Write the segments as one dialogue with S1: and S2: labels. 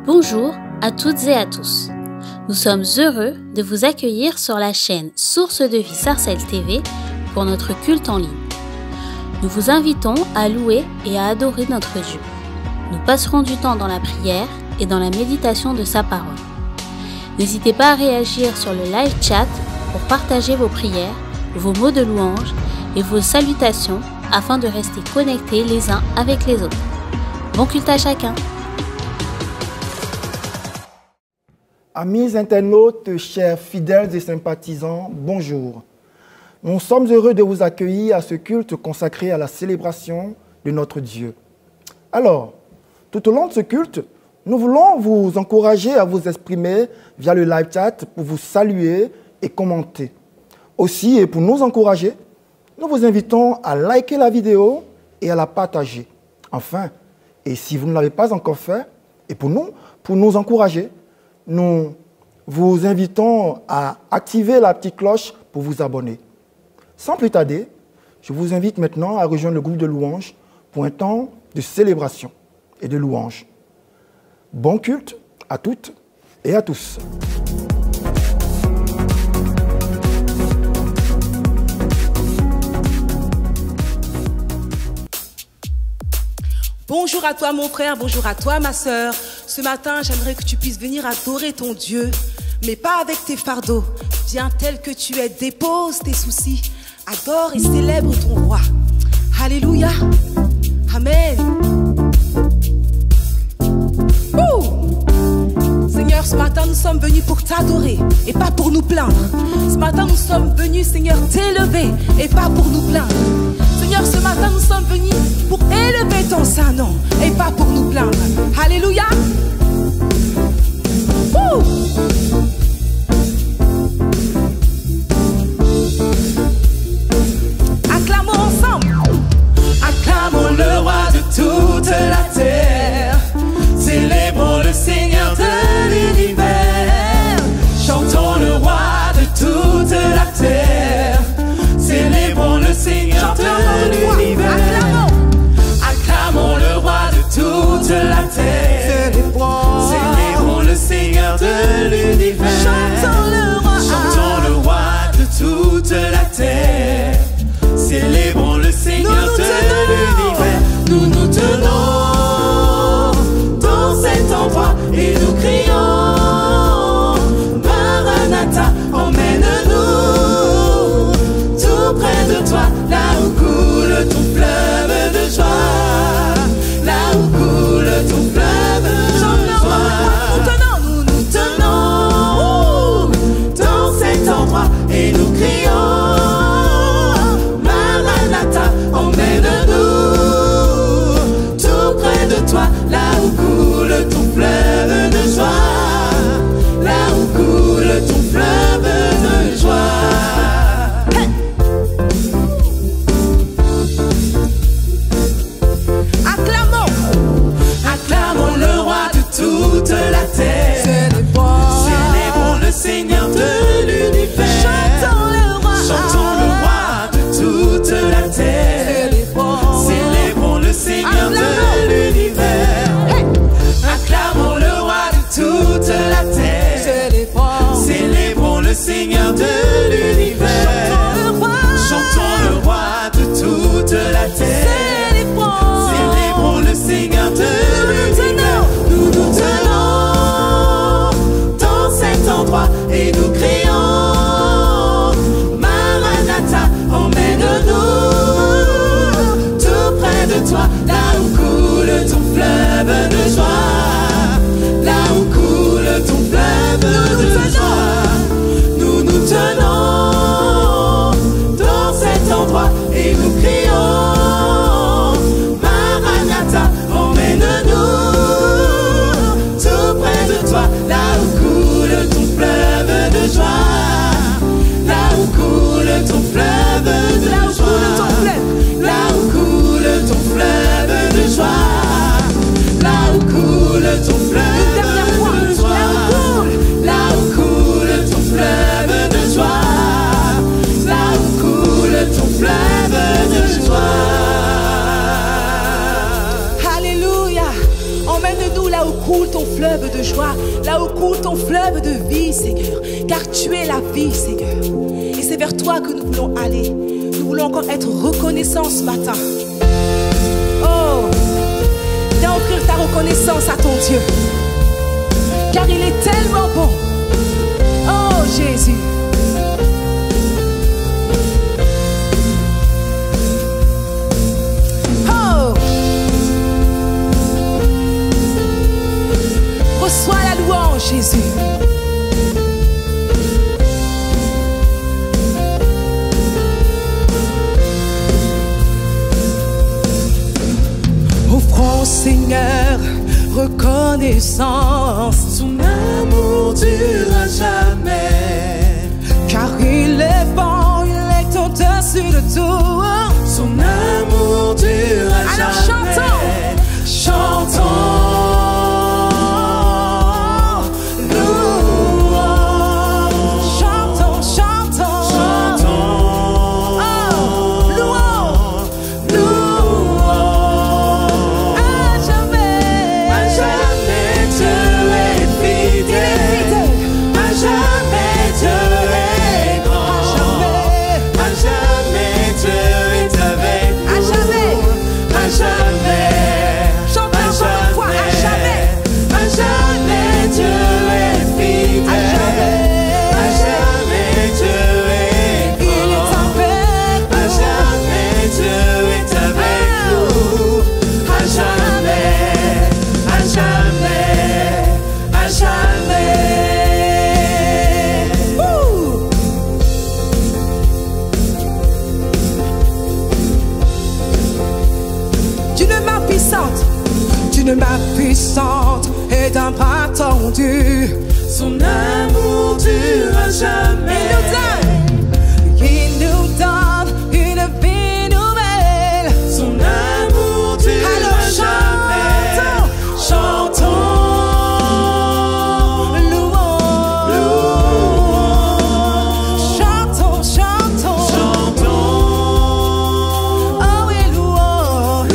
S1: Bonjour à toutes et à tous. Nous sommes heureux de vous accueillir sur la chaîne Source de Vie Sarcelles TV pour notre culte en ligne. Nous vous invitons à louer et à adorer notre Dieu. Nous passerons du temps dans la prière et dans la méditation de sa parole. N'hésitez pas à réagir sur le live chat pour partager vos prières, vos mots de louange et vos salutations afin de rester connectés les uns avec les autres. Bon culte à chacun!
S2: Amis internautes, chers fidèles et sympathisants, bonjour. Nous sommes heureux de vous accueillir à ce culte consacré à la célébration de notre Dieu. Alors, tout au long de ce culte, nous voulons vous encourager à vous exprimer via le live chat pour vous saluer et commenter. Aussi, et pour nous encourager, nous vous invitons à liker la vidéo et à la partager. Enfin, et si vous ne l'avez pas encore fait, et pour nous encourager, nous vous invitons à activer la petite cloche pour vous abonner. Sans plus tarder, je vous invite maintenant à rejoindre le groupe de louanges pour un temps de célébration et de louange. Bon culte à toutes et à tous.
S3: Bonjour à toi mon frère, bonjour à toi ma sœur. Ce matin, j'aimerais que tu puisses venir adorer ton Dieu, mais pas avec tes fardeaux. Viens tel que tu es, dépose tes soucis, adore et célèbre ton roi. Alléluia, Amen. Seigneur, ce matin, nous sommes venus pour t'adorer et pas pour nous plaindre. Ce matin, nous sommes venus, Seigneur, t'élever et pas pour nous plaindre. Seigneur, ce matin, nous sommes venus pour élever ton saint nom et pas pour nous plaindre. Alléluia. Acclamons ensemble.
S4: Acclamons le roi de toute la terre. Célébrons le Seigneur de l'univers. Chantons le roi de toute la terre. Célébrons le Seigneur de l'univers. Acclamons le roi de toute la terre.
S3: coule ton fleuve de joie, là où coule ton fleuve de vie, Seigneur. Car tu es la vie, Seigneur. Et c'est vers toi que nous voulons aller. Nous voulons encore être reconnaissants ce matin. Oh, viens offrir ta reconnaissance à ton Dieu. Car il est tellement bon. Oh, Jésus. Reçois la louange, Jésus. Offrons au Seigneur reconnaissance.
S4: Son amour durera jamais.
S3: Car il est bon, il est au-dessus de tout.
S4: Son amour durera jamais.
S3: Alors chantons.
S4: Chantons.
S3: Ma puissante et d'un bras tendu.
S4: Son amour durera jamais.
S3: Il nous donne une vie nouvelle.
S4: Son amour durera jamais. Chantons.
S3: Louons. Chantons, chantons.
S4: Chantons.
S3: Oh oui, louons.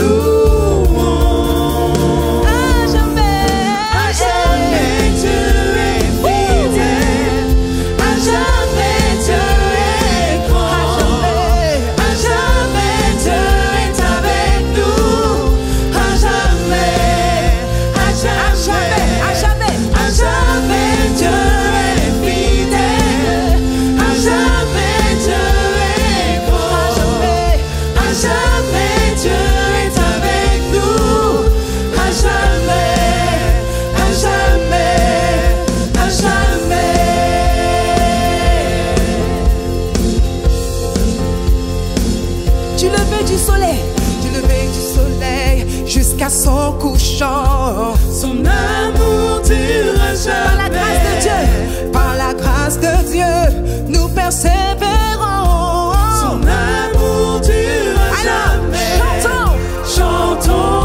S3: Jusqu'à son couchant.
S4: Son amour durera jamais.
S3: Par la grâce de Dieu, par la grâce de Dieu, nous persévérons.
S4: Son amour durera jamais.
S3: Chantons,
S4: chantons.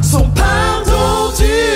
S3: Son pardon dure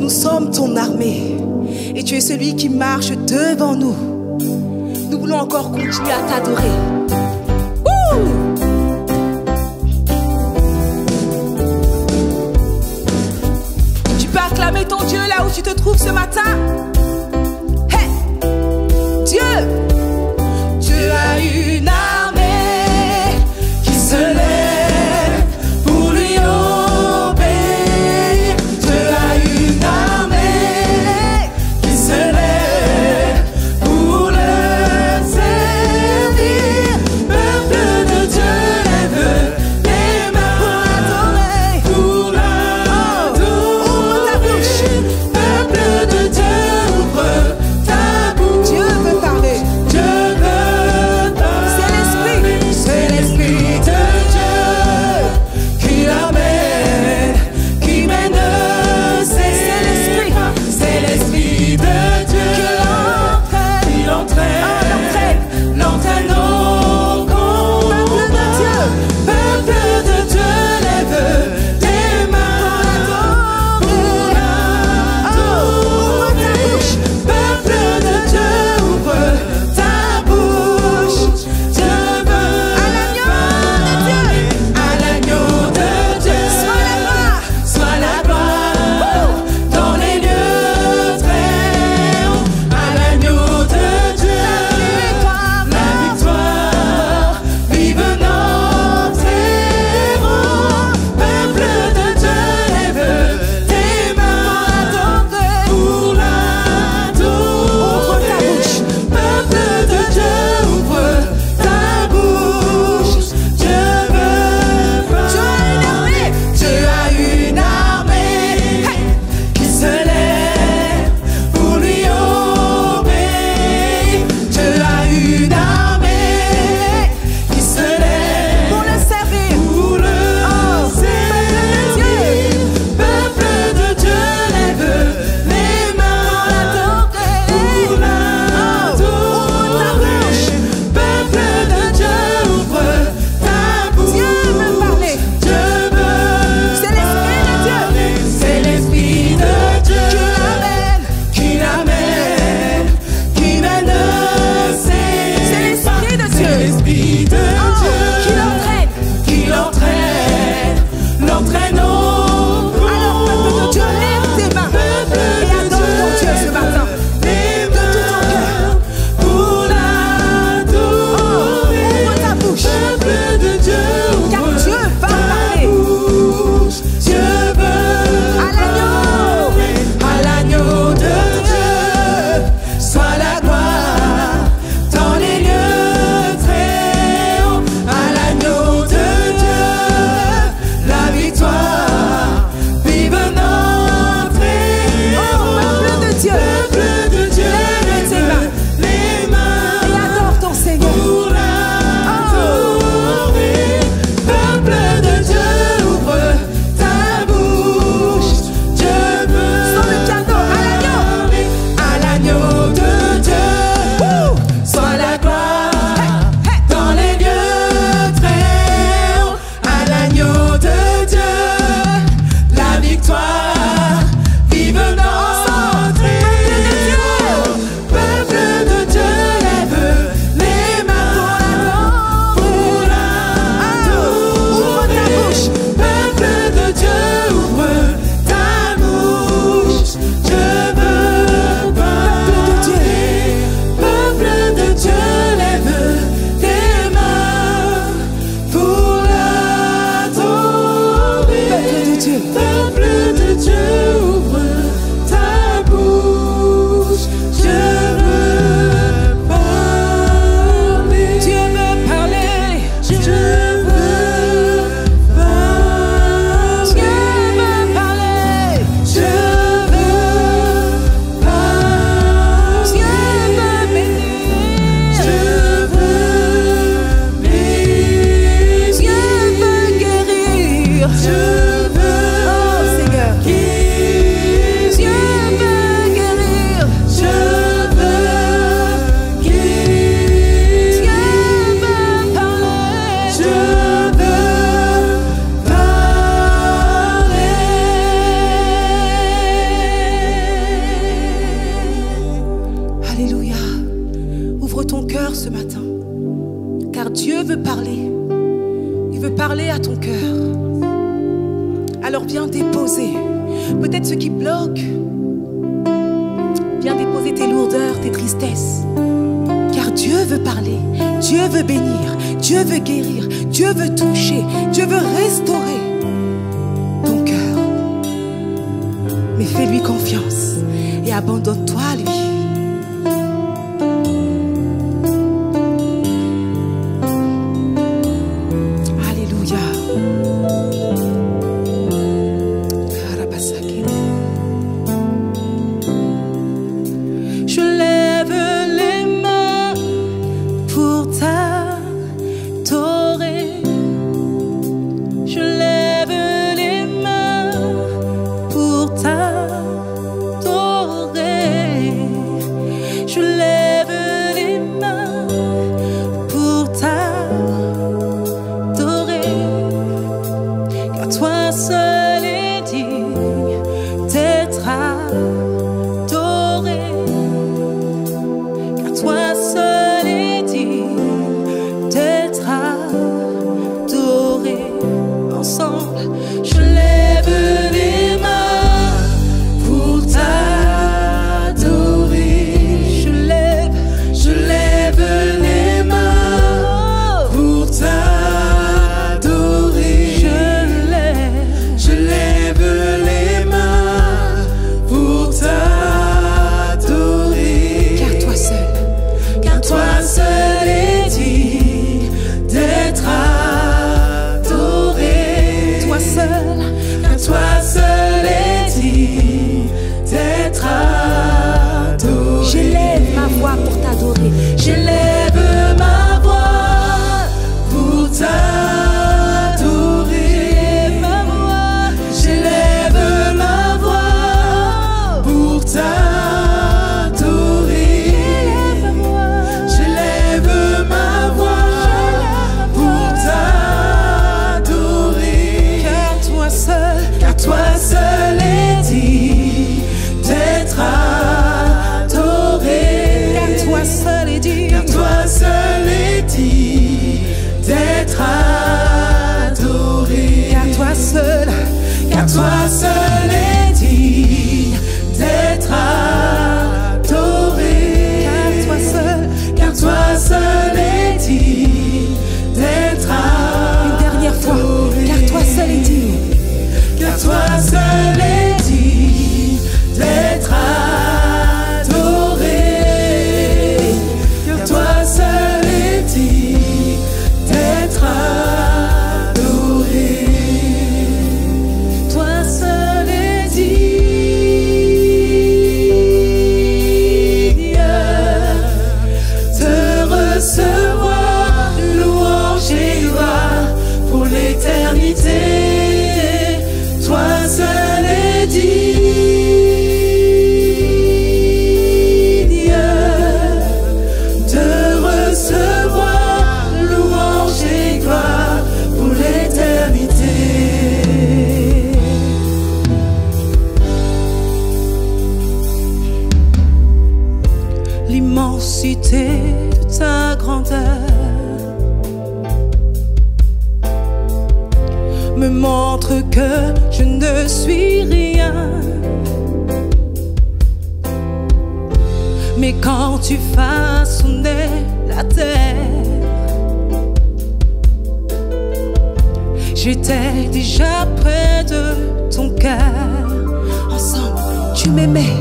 S3: nous sommes ton armée et tu es celui qui marche devant nous. Nous voulons encore continuer à t'adorer. Tu peux acclamer ton Dieu là où tu te trouves ce matin. Hey! Dieu! Dieu a une armée qui se lève pour lui obéir. Dieu a une armée qui se lève pour le servir. Peuple de Dieu, lève les mains pour l'adorer. Ouvre ta bouche. Peuple de Dieu, ce matin, car Dieu veut parler. Il veut parler à ton cœur. Alors viens déposer peut-être ce qui bloque. Viens déposer tes lourdeurs, tes tristesses. Car Dieu veut parler, Dieu veut bénir, Dieu veut guérir, Dieu veut toucher, Dieu veut restaurer ton cœur. Mais fais-lui confiance et abandonne-toi à lui.
S4: L'immensité de ta grandeur me montre que je ne suis rien. Mais quand tu façonnais la terre, j'étais déjà près de ton cœur. Ensemble, tu m'aimais.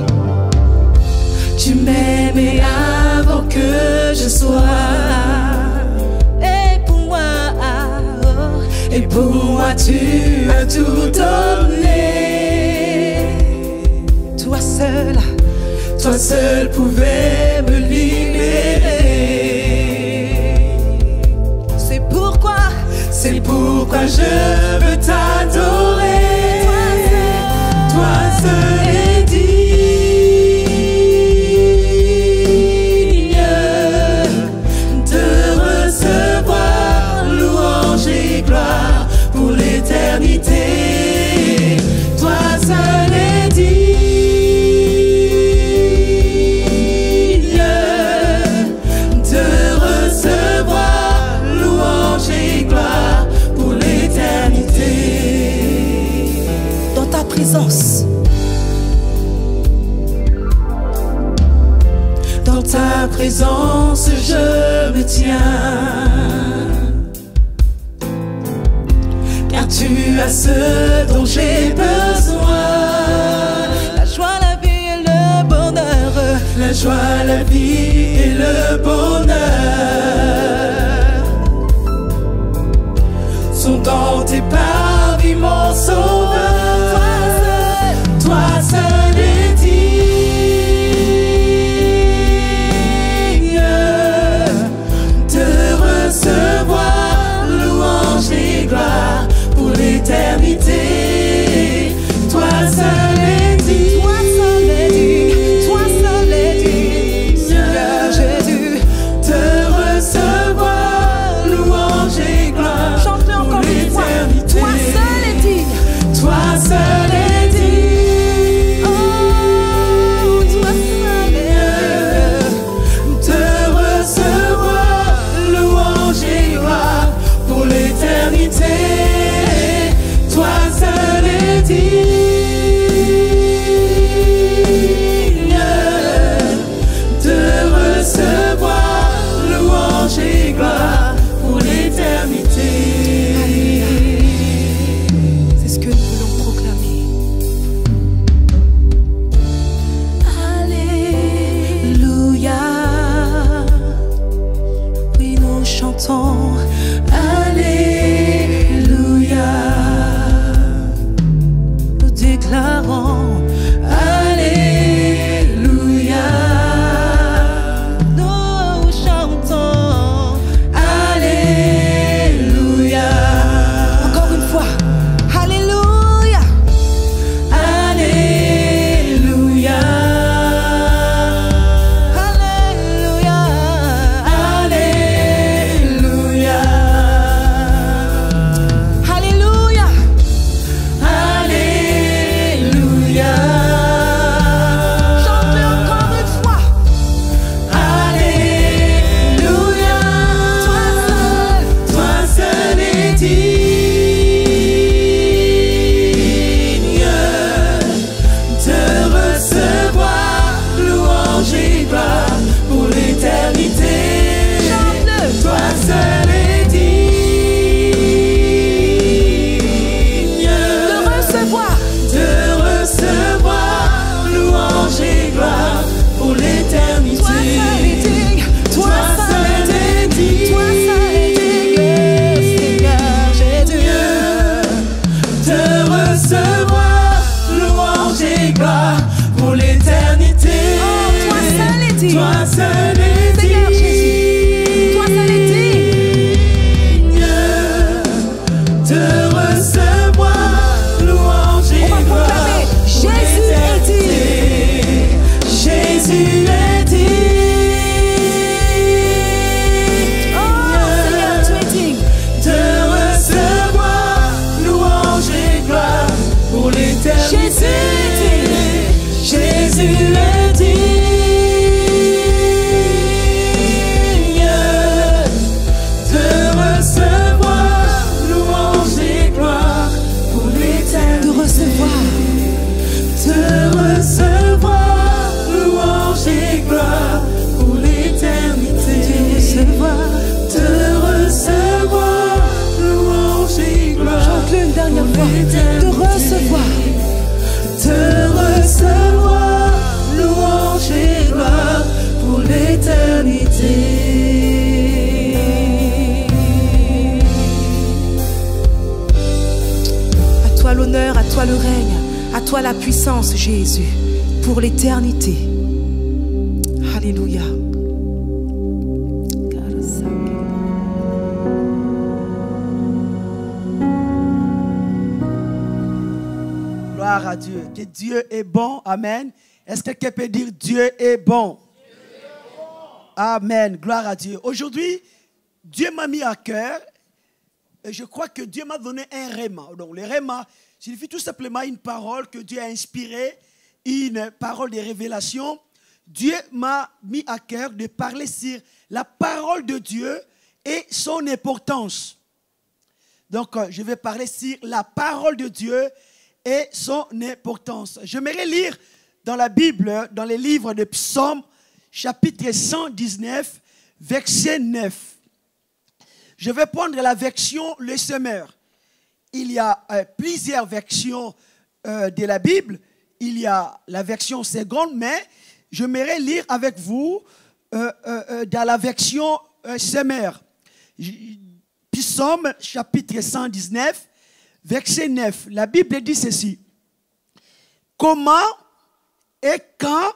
S4: Tu m'aimais avant que je sois. Et pour moi tu as tout donné. Toi seul pouvais me libérer. C'est pourquoi je veux t'adorer. Toi seul est digne de recevoir louange et gloire pour l'éternité. Toi seul est digne de dans ta présence je me tiens. Car tu as ce dont j'ai besoin.
S3: La joie, la vie et le bonheur.
S4: La joie, la vie et le bonheur sont dans tes parvis, mon sauveur. Toi seul est digne de recevoir louange et gloire pour l'éternité. Toi seul est digne. Toi seul est digne. Toi seul est digne, Seigneur Jésus, de recevoir louange et gloire.
S3: Chante-le encore une fois. Toi seul est digne.
S4: Toi seul est digne.
S3: Oh, toi seul est
S4: de recevoir louange et gloire pour l'éternité. Toi seul est digne de recevoir louange et gloire pour l'éternité.
S3: C'est ce que nous voulons proclamer. Alléluia. Oui, nous chantons. Alléluia. Nous déclarons. Alléluia. Nous chantons.
S4: Alléluia.
S3: Encore une fois. Alléluia.
S4: Alléluia.
S3: Alléluia.
S4: Alléluia.
S3: Alléluia.
S4: Alléluia.
S3: Chantez encore une fois.
S4: Alléluia. Toi seul est digne de recevoir louange et gloire pour l'éternité.
S3: Chante-le.
S4: Toi seul est digne
S3: De recevoir.
S4: louange et gloire pour l'éternité.
S3: Toi seul est digne. Toi seul est digne. Toi seul est digne, Seigneur Jésus.
S4: de recevoir louange et gloire pour l'éternité.
S3: Oh, toi seul est digne.
S4: Toi seul est
S3: Seigneur
S4: digne
S3: Toi seul est digne.
S4: de recevoir louange et
S3: On va
S4: gloire
S3: proclamer.
S4: pour
S3: Jésus est
S4: l'éternité. Jésus est digne.
S3: Oh, Seigneur, tu es digne.
S4: De recevoir louange et gloire pour l'éternité.
S3: Jésus est digne.
S4: Jésus est digne de recevoir louange et gloire pour l'éternité.
S3: De recevoir.
S4: Louange et gloire pour l'éternité. De recevoir louange et gloire.
S3: Chante-le une dernière fois. De recevoir.
S4: Louange et gloire pour l'éternité.
S3: À toi l'honneur, à toi le règne, à toi la puissance, Jésus, pour l'éternité. Alléluia.
S5: Gloire à Dieu. Que Dieu est bon. Amen. Est-ce que quelqu'un peut dire Dieu est bon? Amen. Gloire à Dieu. Aujourd'hui, Dieu m'a mis à cœur et je crois que Dieu m'a donné un réma. Donc, le réma signifie tout simplement une parole que Dieu a inspirée, une parole de révélation. Dieu m'a mis à cœur de parler sur la parole de Dieu et son importance. Donc, je vais parler sur la parole de Dieu et son importance. J'aimerais lire dans la Bible, dans les livres de Psaumes, chapitre 119, verset 9. Je vais prendre la version Le Semeur. Il y a plusieurs versions de la Bible. Il y a la version seconde, mais j'aimerais lire avec vous dans la version Semeur. Psaume chapitre 119, verset 9. La Bible dit ceci. Comment et quand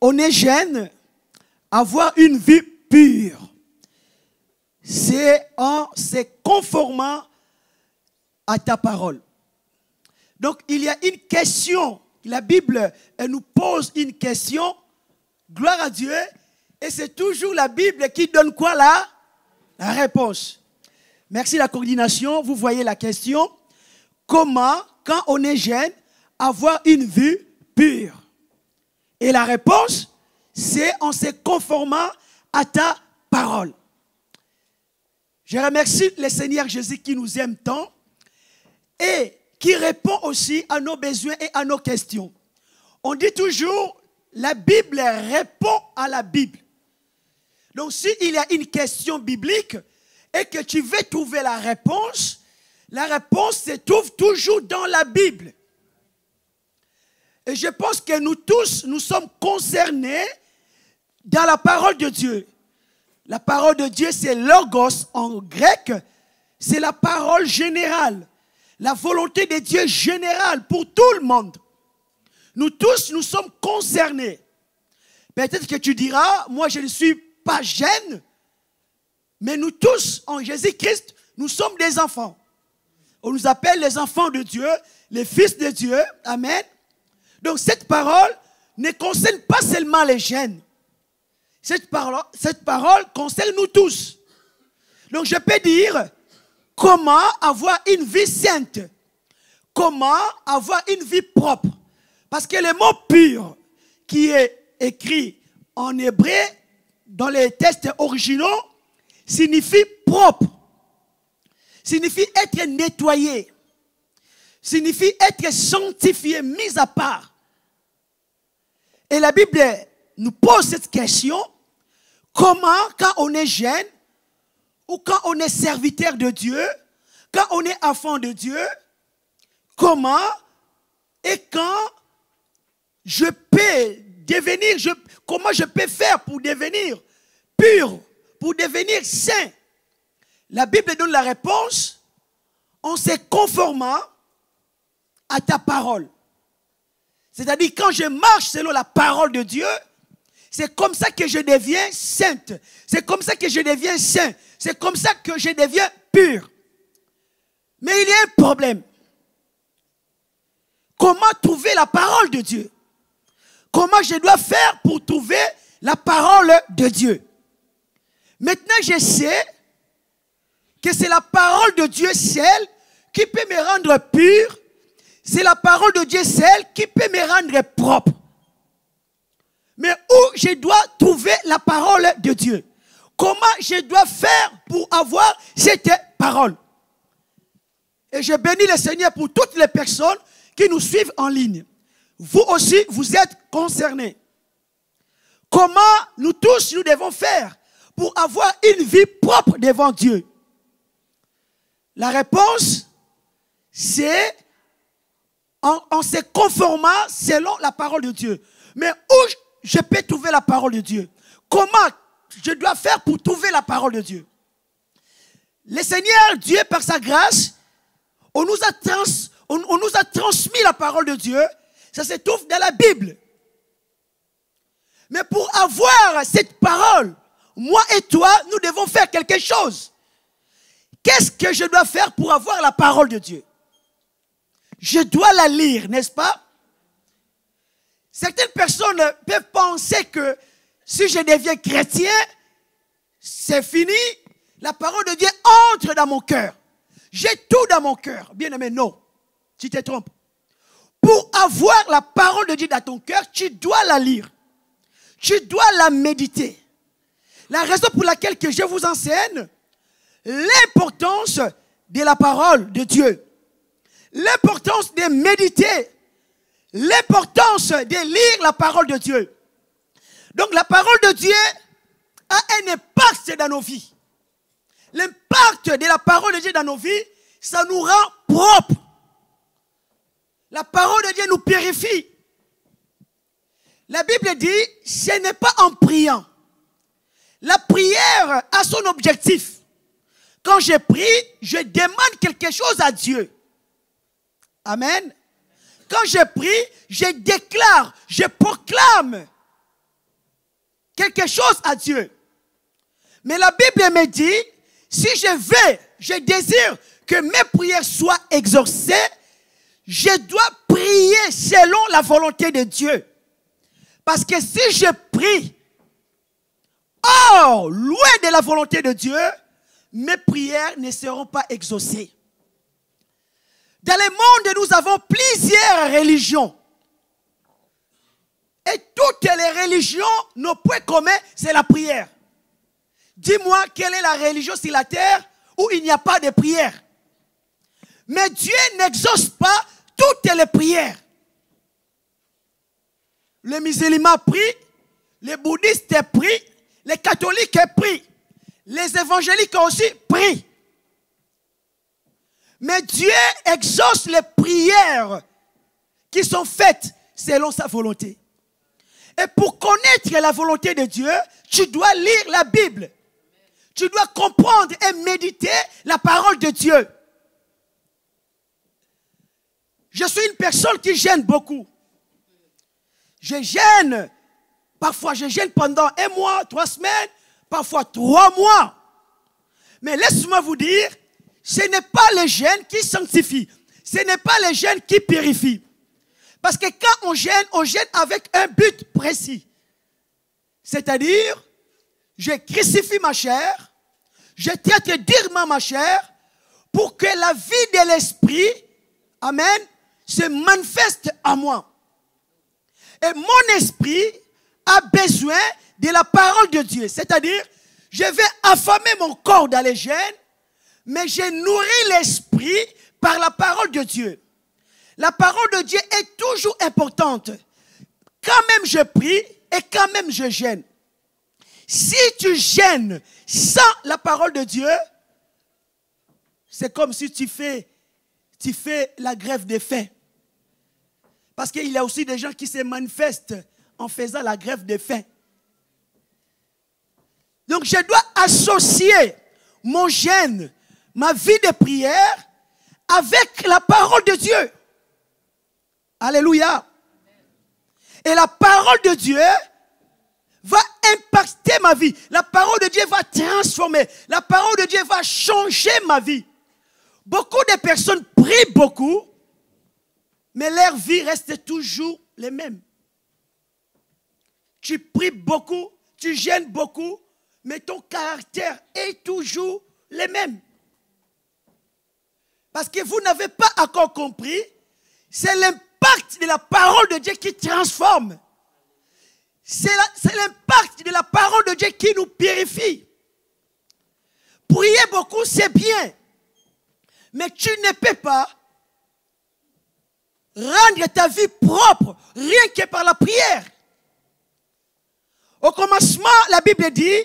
S5: on est jeune, avoir une vie pure, c'est en se conformant à ta parole. Donc, il y a une question. La Bible, elle nous pose une question. Gloire à Dieu. Et c'est toujours la Bible qui donne quoi là? La réponse. Merci la coordination. Vous voyez la question. Comment, quand on est jeune, avoir une vue pure? Et la réponse, c'est en se conformant à ta parole. Je remercie le Seigneur Jésus qui nous aime tant et qui répond aussi à nos besoins et à nos questions. On dit toujours, la Bible répond à la Bible. Donc s'il y a une question biblique et que tu veux trouver la réponse se trouve toujours dans la Bible. Et je pense que nous tous, nous sommes concernés dans la parole de Dieu. La parole de Dieu, c'est logos en grec. C'est la parole générale. La volonté de Dieu générale pour tout le monde. Nous tous, nous sommes concernés. Peut-être que tu diras, moi je ne suis pas jeune, mais nous tous, en Jésus-Christ, nous sommes des enfants. On nous appelle les enfants de Dieu, les fils de Dieu. Amen. Donc cette parole ne concerne pas seulement les jeunes. Cette parole concerne nous tous. Donc je peux dire, comment avoir une vie sainte? Comment avoir une vie propre? Parce que le mot pur qui est écrit en hébreu dans les textes originaux signifie propre, signifie être nettoyé, signifie être sanctifié, mis à part. Et la Bible nous pose cette question, comment quand on est jeune ou quand on est serviteur de Dieu, quand on est enfant de Dieu, comment et quand je peux devenir, comment je peux faire pour devenir pur, pour devenir saint? La Bible donne la réponse en se conformant à ta parole. C'est-à-dire quand je marche selon la parole de Dieu, c'est comme ça que je deviens sainte. C'est comme ça que je deviens saint. C'est comme ça que je deviens pur. Mais il y a un problème. Comment trouver la parole de Dieu? Comment je dois faire pour trouver la parole de Dieu? Maintenant, je sais que c'est la parole de Dieu celle qui peut me rendre pur. C'est la parole de Dieu celle qui peut me rendre propre. Mais où je dois trouver la parole de Dieu? Comment je dois faire pour avoir cette parole? Et je bénis le Seigneur pour toutes les personnes qui nous suivent en ligne. Vous aussi, vous êtes concernés. Comment nous tous, nous devons faire pour avoir une vie propre devant Dieu? La réponse, c'est en se conformant selon la parole de Dieu. Mais où je peux trouver la parole de Dieu? Comment je dois faire pour trouver la parole de Dieu? Le Seigneur, Dieu, par sa grâce, on nous a transmis la parole de Dieu. Ça se trouve dans la Bible. Mais pour avoir cette parole, moi et toi, nous devons faire quelque chose. Qu'est-ce que je dois faire pour avoir la parole de Dieu? Je dois la lire, n'est-ce pas? Certaines personnes peuvent penser que si je deviens chrétien, c'est fini. La parole de Dieu entre dans mon cœur. J'ai tout dans mon cœur. Bien aimé, non. Tu te trompes. Pour avoir la parole de Dieu dans ton cœur, tu dois la lire. Tu dois la méditer. La raison pour laquelle que je vous enseigne l'importance de la parole de Dieu. L'importance de méditer. L'importance de lire la parole de Dieu. Donc la parole de Dieu a un impact dans nos vies. L'impact de la parole de Dieu dans nos vies, ça nous rend propres. La parole de Dieu nous purifie. La Bible dit, ce n'est pas en priant. La prière a son objectif. Quand je prie, je demande quelque chose à Dieu. Amen. Quand je prie, je déclare, je proclame quelque chose à Dieu. Mais la Bible me dit, si je désire que mes prières soient exaucées, je dois prier selon la volonté de Dieu. Parce que si je prie loin de la volonté de Dieu, mes prières ne seront pas exaucées. Dans le monde, nous avons plusieurs religions. Et toutes les religions, nos points communs, c'est la prière. Dis-moi, quelle est la religion sur la terre où il n'y a pas de prière? Mais Dieu n'exauce pas toutes les prières. Les musulmans prient, les bouddhistes prient, les catholiques prient, les évangéliques aussi prient. Mais Dieu exauce les prières qui sont faites selon sa volonté. Et pour connaître la volonté de Dieu, tu dois lire la Bible. Tu dois comprendre et méditer la parole de Dieu. Je suis une personne qui gêne beaucoup. Je gêne. Parfois, je gêne pendant 1 mois, 3 semaines, parfois 3 mois. Mais laisse-moi vous dire, ce n'est pas le jeûne qui sanctifie. Ce n'est pas le jeûne qui purifie. Parce que quand on gêne avec un but précis. C'est-à-dire, je crucifie ma chair, je traite durement ma chair pour que la vie de l'esprit, amen, se manifeste en moi. Et mon esprit a besoin de la parole de Dieu. C'est-à-dire, je vais affamer mon corps dans les jeûnes, mais je nourris l'esprit par la parole de Dieu. La parole de Dieu est toujours importante. Quand même je prie et quand même je gêne. Si tu gênes sans la parole de Dieu, c'est comme si tu fais la grève des faim. Parce qu'il y a aussi des gens qui se manifestent en faisant la grève des faim. Donc je dois associer mon jeûne, ma vie de prière, avec la parole de Dieu. Alléluia. Et la parole de Dieu va impacter ma vie. La parole de Dieu va transformer. La parole de Dieu va changer ma vie. Beaucoup de personnes prient beaucoup, mais leur vie reste toujours les mêmes. Tu pries beaucoup, tu gênes beaucoup, mais ton caractère est toujours le même. Parce que vous n'avez pas encore compris, c'est l'impact de la parole de Dieu qui transforme. C'est l'impact de la parole de Dieu qui nous purifie. Prier beaucoup, c'est bien. Mais tu ne peux pas rendre ta vie propre rien que par la prière. Au commencement, la Bible dit,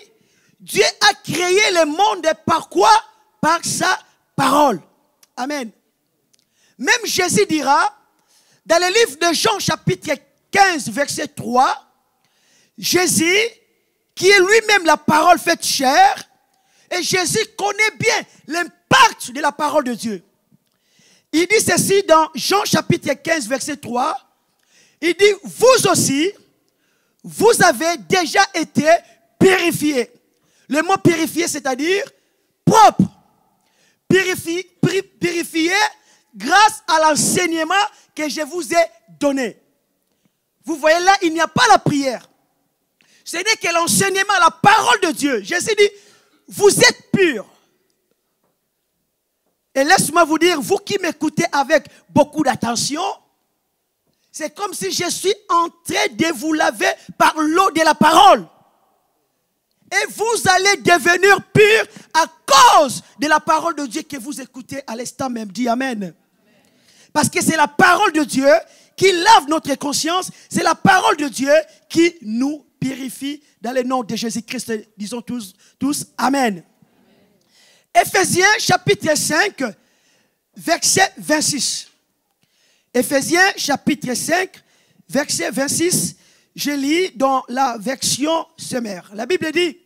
S5: Dieu a créé le monde par quoi? Par sa parole. Amen. Même Jésus dira, dans le livre de Jean chapitre 15, verset 3, Jésus, qui est lui-même la parole faite chair, et Jésus connaît bien l'impact de la parole de Dieu. Il dit ceci dans Jean chapitre 15, verset 3, il dit, vous aussi, vous avez déjà été purifiés. Le mot purifié, c'est-à-dire propre. Purifié grâce à l'enseignement que je vous ai donné. Vous voyez là, il n'y a pas la prière. Ce n'est que l'enseignement, la parole de Dieu. Jésus dit, vous êtes purs. Et laisse-moi vous dire, vous qui m'écoutez avec beaucoup d'attention, c'est comme si je suis en train de vous laver par l'eau de la parole. Et vous allez devenir purs à cause de la parole de Dieu que vous écoutez à l'instant même. Dis Amen. Parce que c'est la parole de Dieu qui lave notre conscience. C'est la parole de Dieu qui nous purifie dans le nom de Jésus-Christ. Disons tous Amen. Éphésiens chapitre 5, verset 26. Éphésiens chapitre 5, verset 26. Je lis dans la version sommaire. La Bible dit,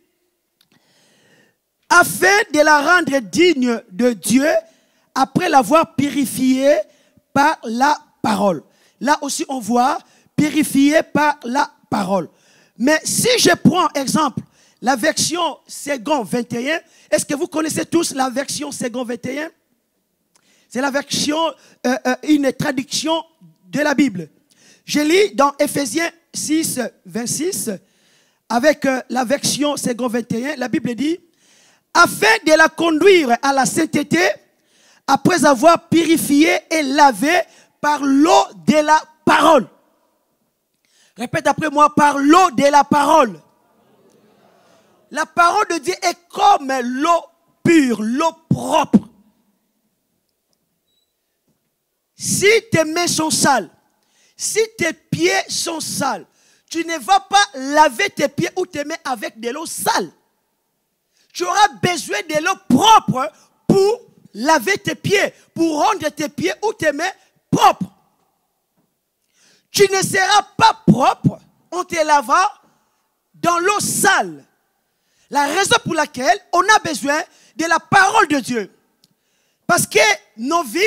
S5: afin de la rendre digne de Dieu, après l'avoir purifiée par la parole. Là aussi, on voit purifiée par la parole. Mais si je prends exemple, la version second 21, est-ce que vous connaissez tous la version second 21? C'est la version, une traduction de la Bible. Je lis dans Éphésiens 6, 26, avec la version second 21, la Bible dit, afin de la conduire à la sainteté, après avoir purifié et lavé par l'eau de la parole. Répète après moi, par l'eau de la parole. La parole de Dieu est comme l'eau pure, l'eau propre. Si tes mains sont sales, si tes pieds sont sales, tu ne vas pas laver tes pieds ou tes mains avec de l'eau sale. Tu auras besoin de l'eau propre pour laver tes pieds, pour rendre tes pieds ou tes mains propres. Tu ne seras pas propre en te lavant dans l'eau sale. La raison pour laquelle on a besoin de la parole de Dieu. Parce que nos vies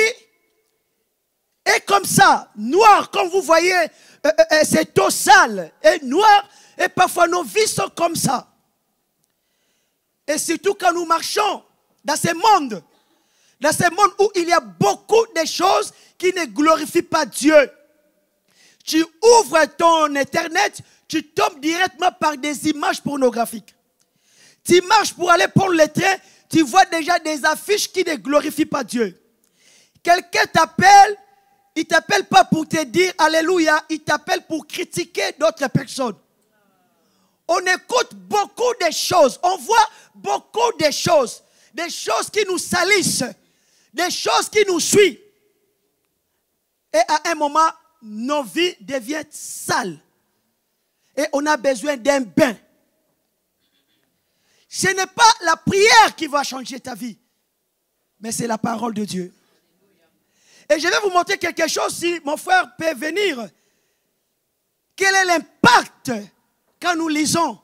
S5: est comme ça, noir, comme vous voyez, cette eau sale est noire, et parfois nos vies sont comme ça. Et surtout quand nous marchons dans ce monde où il y a beaucoup de choses qui ne glorifient pas Dieu. Tu ouvres ton internet, tu tombes directement par des images pornographiques. Tu marches pour aller prendre le train, tu vois déjà des affiches qui ne glorifient pas Dieu. Quelqu'un t'appelle, il ne t'appelle pas pour te dire Alléluia, il t'appelle pour critiquer d'autres personnes. On écoute beaucoup de choses, on voit beaucoup de choses, des choses qui nous salissent, des choses qui nous suivent. Et à un moment, nos vies deviennent sales. Et on a besoin d'un bain. Ce n'est pas la prière qui va changer ta vie, mais c'est la parole de Dieu. Et je vais vous montrer quelque chose, si mon frère peut venir. Quel est l'impact quand nous lisons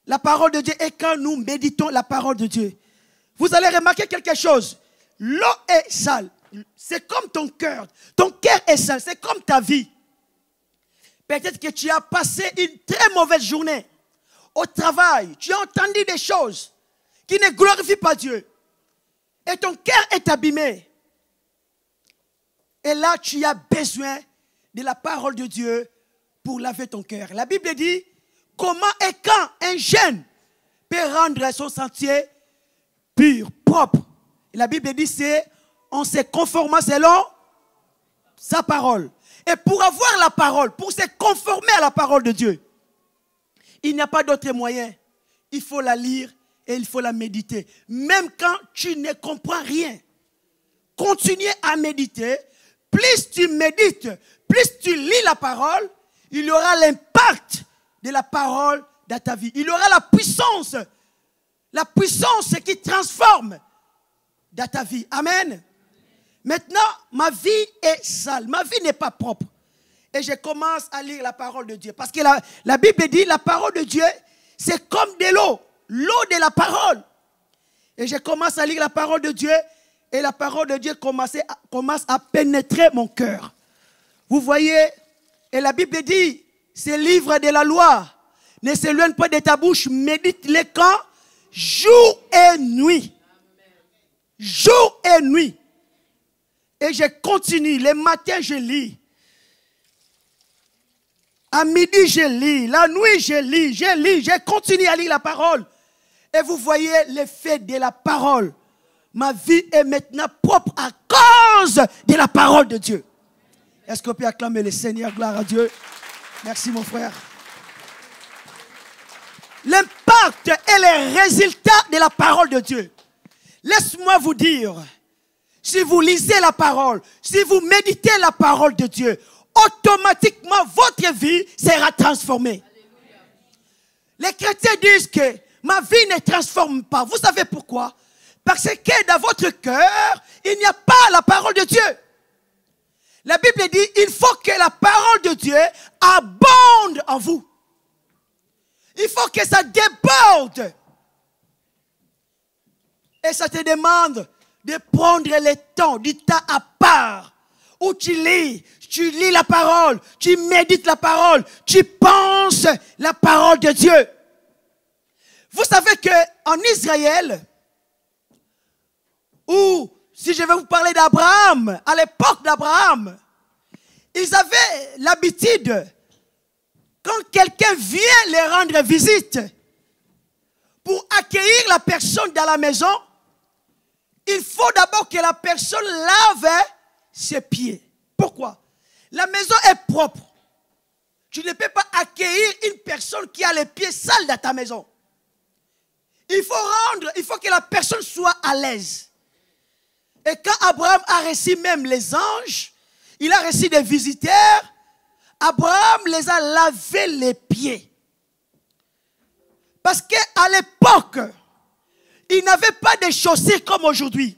S5: la parole de Dieu et quand nous méditons la parole de Dieu? Vous allez remarquer quelque chose. L'eau est sale. C'est comme ton cœur. Ton cœur est sale. C'est comme ta vie. Peut-être que tu as passé une très mauvaise journée au travail. Tu as entendu des choses qui ne glorifient pas Dieu. Et ton cœur est abîmé. Et là, tu as besoin de la parole de Dieu pour laver ton cœur. La Bible dit, comment et quand un jeune peut rendre son sentier pur, propre. Et la Bible dit, c'est en se conformant selon sa parole. Et pour avoir la parole, pour se conformer à la parole de Dieu, il n'y a pas d'autre moyen. Il faut la lire et il faut la méditer. Même quand tu ne comprends rien, continue à méditer. Plus tu médites, plus tu lis la parole, il y aura l'impact de la parole dans ta vie. Il y aura la puissance qui transforme dans ta vie. Amen. Maintenant, ma vie est sale, ma vie n'est pas propre. Et je commence à lire la parole de Dieu. Parce que la Bible dit, la parole de Dieu, c'est comme de l'eau, l'eau de la parole. Et je commence à lire la parole de Dieu. Et la parole de Dieu commence à pénétrer mon cœur. Vous voyez, et la Bible dit, ce livre de la loi ne s'éloigne pas de ta bouche, médite-le quand? Jour et nuit. Jour et nuit. Et je continue, le matin je lis. À midi je lis, la nuit je lis, je continue à lire la parole. Et vous voyez l'effet de la parole. Ma vie est maintenant propre à cause de la parole de Dieu. Est-ce qu'on peut acclamer le Seigneur? Gloire à Dieu. Merci mon frère. L'impact et les résultats de la parole de Dieu. Laisse-moi vous dire, si vous lisez la parole, si vous méditez la parole de Dieu, automatiquement votre vie sera transformée. Les chrétiens disent que ma vie ne transforme pas. Vous savez pourquoi? Parce que dans votre cœur, il n'y a pas la parole de Dieu. La Bible dit, il faut que la parole de Dieu abonde en vous. Il faut que ça déborde. Et ça te demande de prendre le temps, du temps à part, où tu lis la parole, tu médites la parole, tu penses la parole de Dieu. Vous savez qu'en Israël, ou si je vais vous parler d'Abraham, à l'époque d'Abraham, ils avaient l'habitude, quand quelqu'un vient les rendre visite, pour accueillir la personne dans la maison, il faut d'abord que la personne lave ses pieds. Pourquoi? La maison est propre. Tu ne peux pas accueillir une personne qui a les pieds sales dans ta maison. Il faut que la personne soit à l'aise. Et quand Abraham a reçu même les anges, il a reçu des visiteurs, Abraham les a lavé les pieds. Parce qu'à l'époque, ils n'avaient pas de chaussures comme aujourd'hui.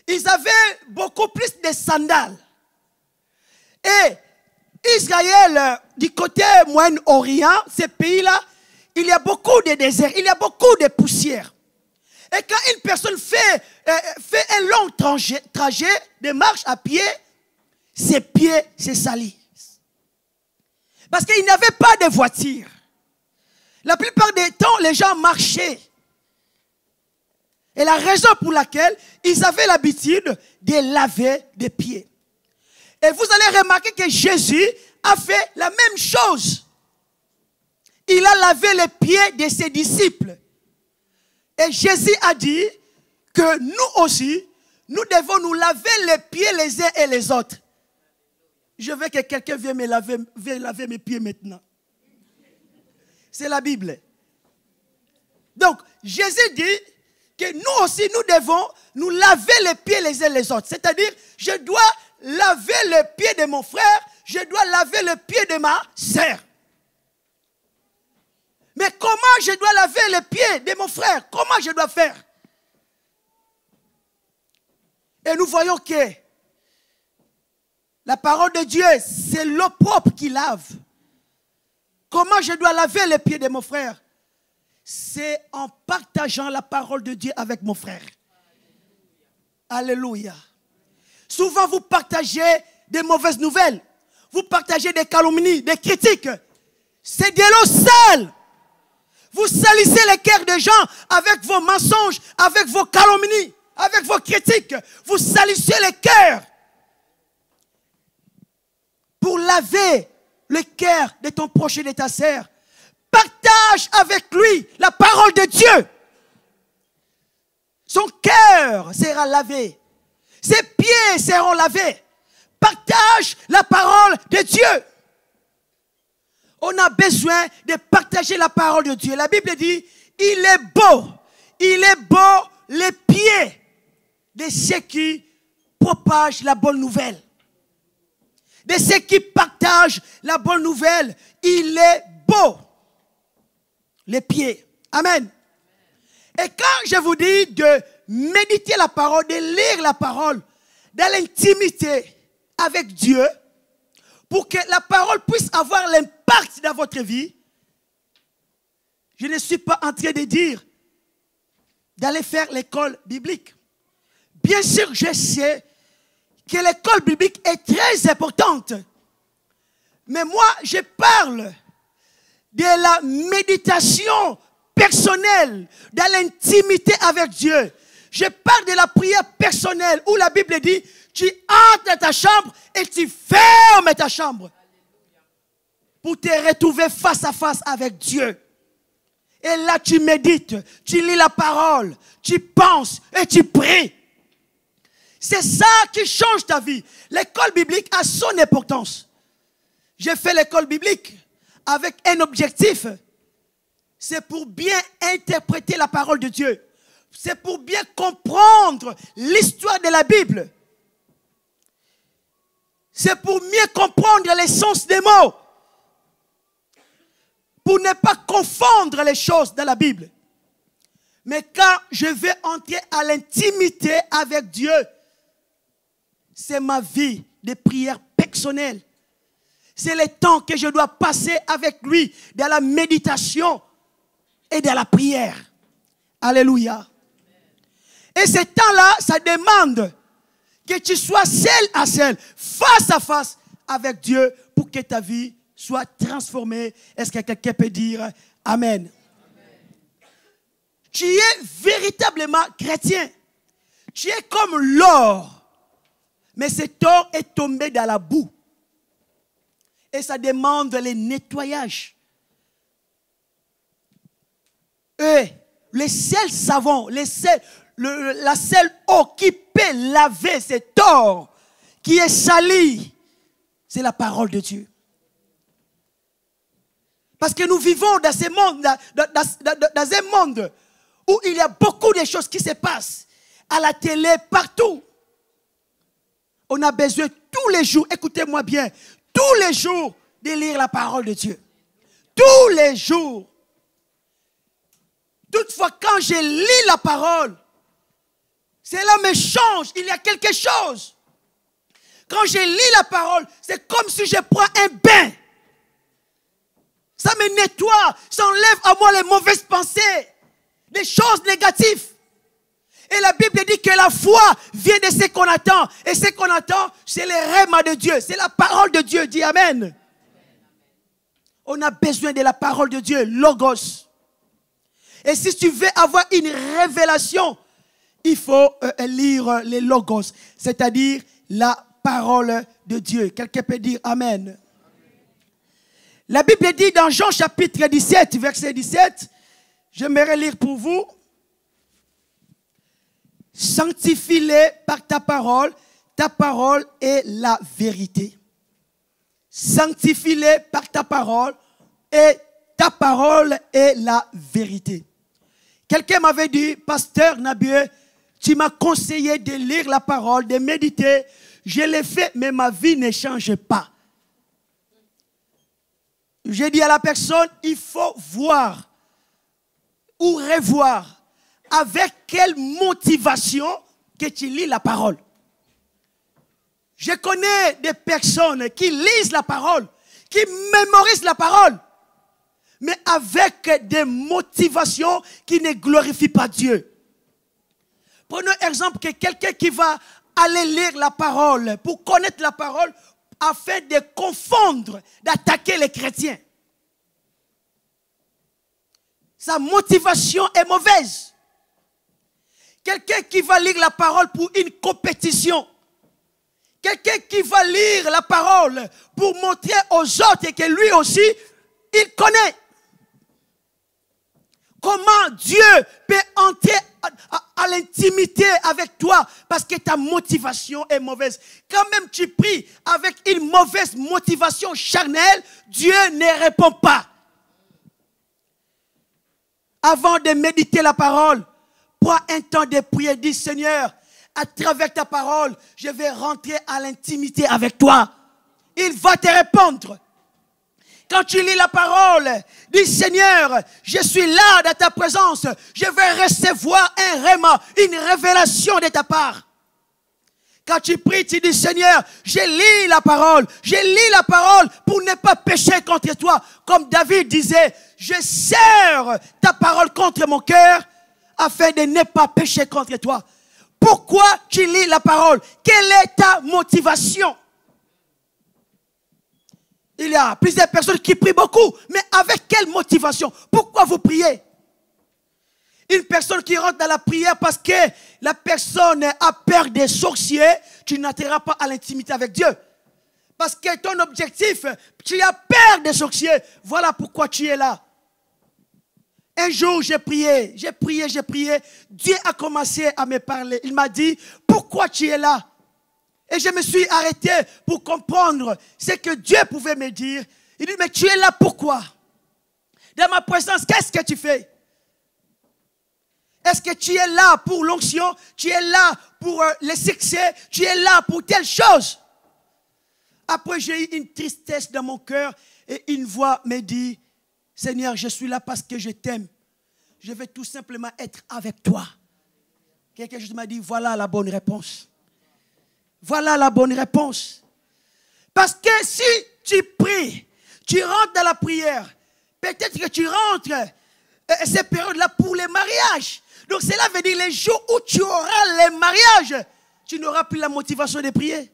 S5: Ils avaient beaucoup plus de sandales. Et Israël, du côté Moyen-Orient, ces pays-là, il y a beaucoup de déserts, il y a beaucoup de poussière. Et quand une personne fait un long trajet de marche à pied, ses pieds se salissent. Parce qu'il n'y avait pas de voiture. La plupart du temps, les gens marchaient. Et la raison pour laquelle ils avaient l'habitude de laver des pieds. Et vous allez remarquer que Jésus a fait la même chose. Il a lavé les pieds de ses disciples. Et Jésus a dit que nous aussi, nous devons nous laver les pieds les uns et les autres. Je veux que quelqu'un vienne laver mes pieds maintenant. C'est la Bible. Donc, Jésus dit que nous aussi, nous devons nous laver les pieds les uns les autres. C'est-à-dire, je dois laver le pied de mon frère, je dois laver le pied de ma sœur. Mais comment je dois laver les pieds de mon frère? Comment je dois faire? Et nous voyons que la parole de Dieu, c'est l'eau propre qui lave. Comment je dois laver les pieds de mon frère? C'est en partageant la parole de Dieu avec mon frère. Alléluia. Souvent, vous partagez des mauvaises nouvelles. Vous partagez des calomnies, des critiques. C'est de l'eau sale. Vous salissez les cœurs des gens avec vos mensonges, avec vos calomnies, avec vos critiques. Vous salissez les cœurs. Pour laver le cœur de ton proche et de ta sœur, partage avec lui la parole de Dieu. Son cœur sera lavé. Ses pieds seront lavés. Partage la parole de Dieu. On a besoin de partager la parole de Dieu. La Bible dit, il est beau les pieds de ceux qui propagent la bonne nouvelle. De ceux qui partagent la bonne nouvelle. Il est beau les pieds. Amen. Et quand je vous dis de méditer la parole, de lire la parole dans l'intimité avec Dieu, pour que la parole puisse avoir l'impact dans votre vie, je ne suis pas en train de dire d'aller faire l'école biblique. Bien sûr, je sais que l'école biblique est très importante. Mais moi, je parle de la méditation personnelle, dans l'intimité avec Dieu. Je parle de la prière personnelle où la Bible dit, tu entres dans ta chambre et tu fermes ta chambre pour te retrouver face à face avec Dieu. Et là, tu médites, tu lis la parole, tu penses et tu pries. C'est ça qui change ta vie. L'école biblique a son importance. J'ai fait l'école biblique avec un objectif. C'est pour bien interpréter la parole de Dieu. C'est pour bien comprendre l'histoire de la Bible. c'est pour mieux comprendre l'essence des mots. Pour ne pas confondre les choses dans la Bible. Mais quand je vais entrer à l'intimité avec Dieu, c'est ma vie de prière personnelle. C'est le temps que je dois passer avec lui dans la méditation et dans la prière. Alléluia. Et ce temps-là, ça demande que tu sois seul à seul, face à face avec Dieu pour que ta vie soit transformée. Est-ce que quelqu'un peut dire Amen? Tu es véritablement chrétien. Tu es comme l'or. Mais cet or est tombé dans la boue. Et ça demande le nettoyage. Et le seul savon, la seule eau qui peut laver cet or qui est sali, c'est la parole de Dieu. Parce que nous vivons dans ce monde, dans un monde où il y a beaucoup de choses qui se passent. À la télé, partout. On a besoin tous les jours, écoutez-moi bien, tous les jours de lire la parole de Dieu. Tous les jours. Toutefois, quand je lis la parole, cela me change. Il y a quelque chose. Quand je lis la parole, c'est comme si je prends un bain. Ça me nettoie, ça enlève à moi les mauvaises pensées, des choses négatives. Et la Bible dit que la foi vient de ce qu'on attend. Et ce qu'on attend, c'est le rhéma de Dieu. C'est la parole de Dieu. Dis Amen. On a besoin de la parole de Dieu, Logos. Et si tu veux avoir une révélation, il faut lire les Logos, c'est-à-dire la parole de Dieu. Quelqu'un peut dire Amen. La Bible dit dans Jean chapitre 17, verset 17, j'aimerais lire pour vous. Sanctifie-les par ta parole est la vérité. Sanctifie-les par ta parole et ta parole est la vérité. Quelqu'un m'avait dit, pasteur Nabieu, tu m'as conseillé de lire la parole, de méditer. Je l'ai fait, mais ma vie ne change pas. J'ai dit à la personne, il faut voir ou revoir avec quelle motivation que tu lis la parole. Je connais des personnes qui lisent la parole, qui mémorisent la parole, mais avec des motivations qui ne glorifient pas Dieu. Prenons exemple que quelqu'un qui va aller lire la parole pour connaître la parole afin de confondre, d'attaquer les chrétiens. Sa motivation est mauvaise. Quelqu'un qui va lire la parole pour une compétition. Quelqu'un qui va lire la parole pour montrer aux autres que lui aussi, il connaît. Comment Dieu peut entrer à l'intimité avec toi parce que ta motivation est mauvaise. Quand même tu pries avec une mauvaise motivation charnelle, Dieu ne répond pas. Avant de méditer la parole, prends un temps de prière, dis Seigneur, à travers ta parole, je vais rentrer à l'intimité avec toi. Il va te répondre. Quand tu lis la parole, dis Seigneur, je suis là dans ta présence. Je vais recevoir un rhéma, une révélation de ta part. Quand tu pries, tu dis Seigneur, je lis la parole. Je lis la parole pour ne pas pécher contre toi. Comme David disait, je serre ta parole contre mon cœur afin de ne pas pécher contre toi. Pourquoi tu lis la parole? Quelle est ta motivation? Il y a plusieurs personnes qui prient beaucoup, mais avec quelle motivation? Pourquoi vous priez? Une personne qui rentre dans la prière parce que la personne a peur des sorciers, tu n'atteindras pas à l'intimité avec Dieu. Parce que ton objectif, tu as peur des sorciers. Voilà pourquoi tu es là. Un jour, j'ai prié. Dieu a commencé à me parler. Il m'a dit, pourquoi tu es là? Et je me suis arrêté pour comprendre ce que Dieu pouvait me dire. Il dit, mais tu es là pourquoi? Dans ma présence, qu'est-ce que tu fais? Est-ce que tu es là pour l'onction? Tu es là pour le succès? Tu es là pour telle chose? Après, j'ai eu une tristesse dans mon cœur et une voix me dit, Seigneur, je suis là parce que je t'aime. Je vais tout simplement être avec toi. Quelque chose m'a dit, voilà la bonne réponse. Voilà la bonne réponse. Parce que si tu pries, tu rentres dans la prière, peut-être que tu rentres ces périodes-là pour les mariages. Donc cela veut dire les jours où tu auras les mariages, tu n'auras plus la motivation de prier.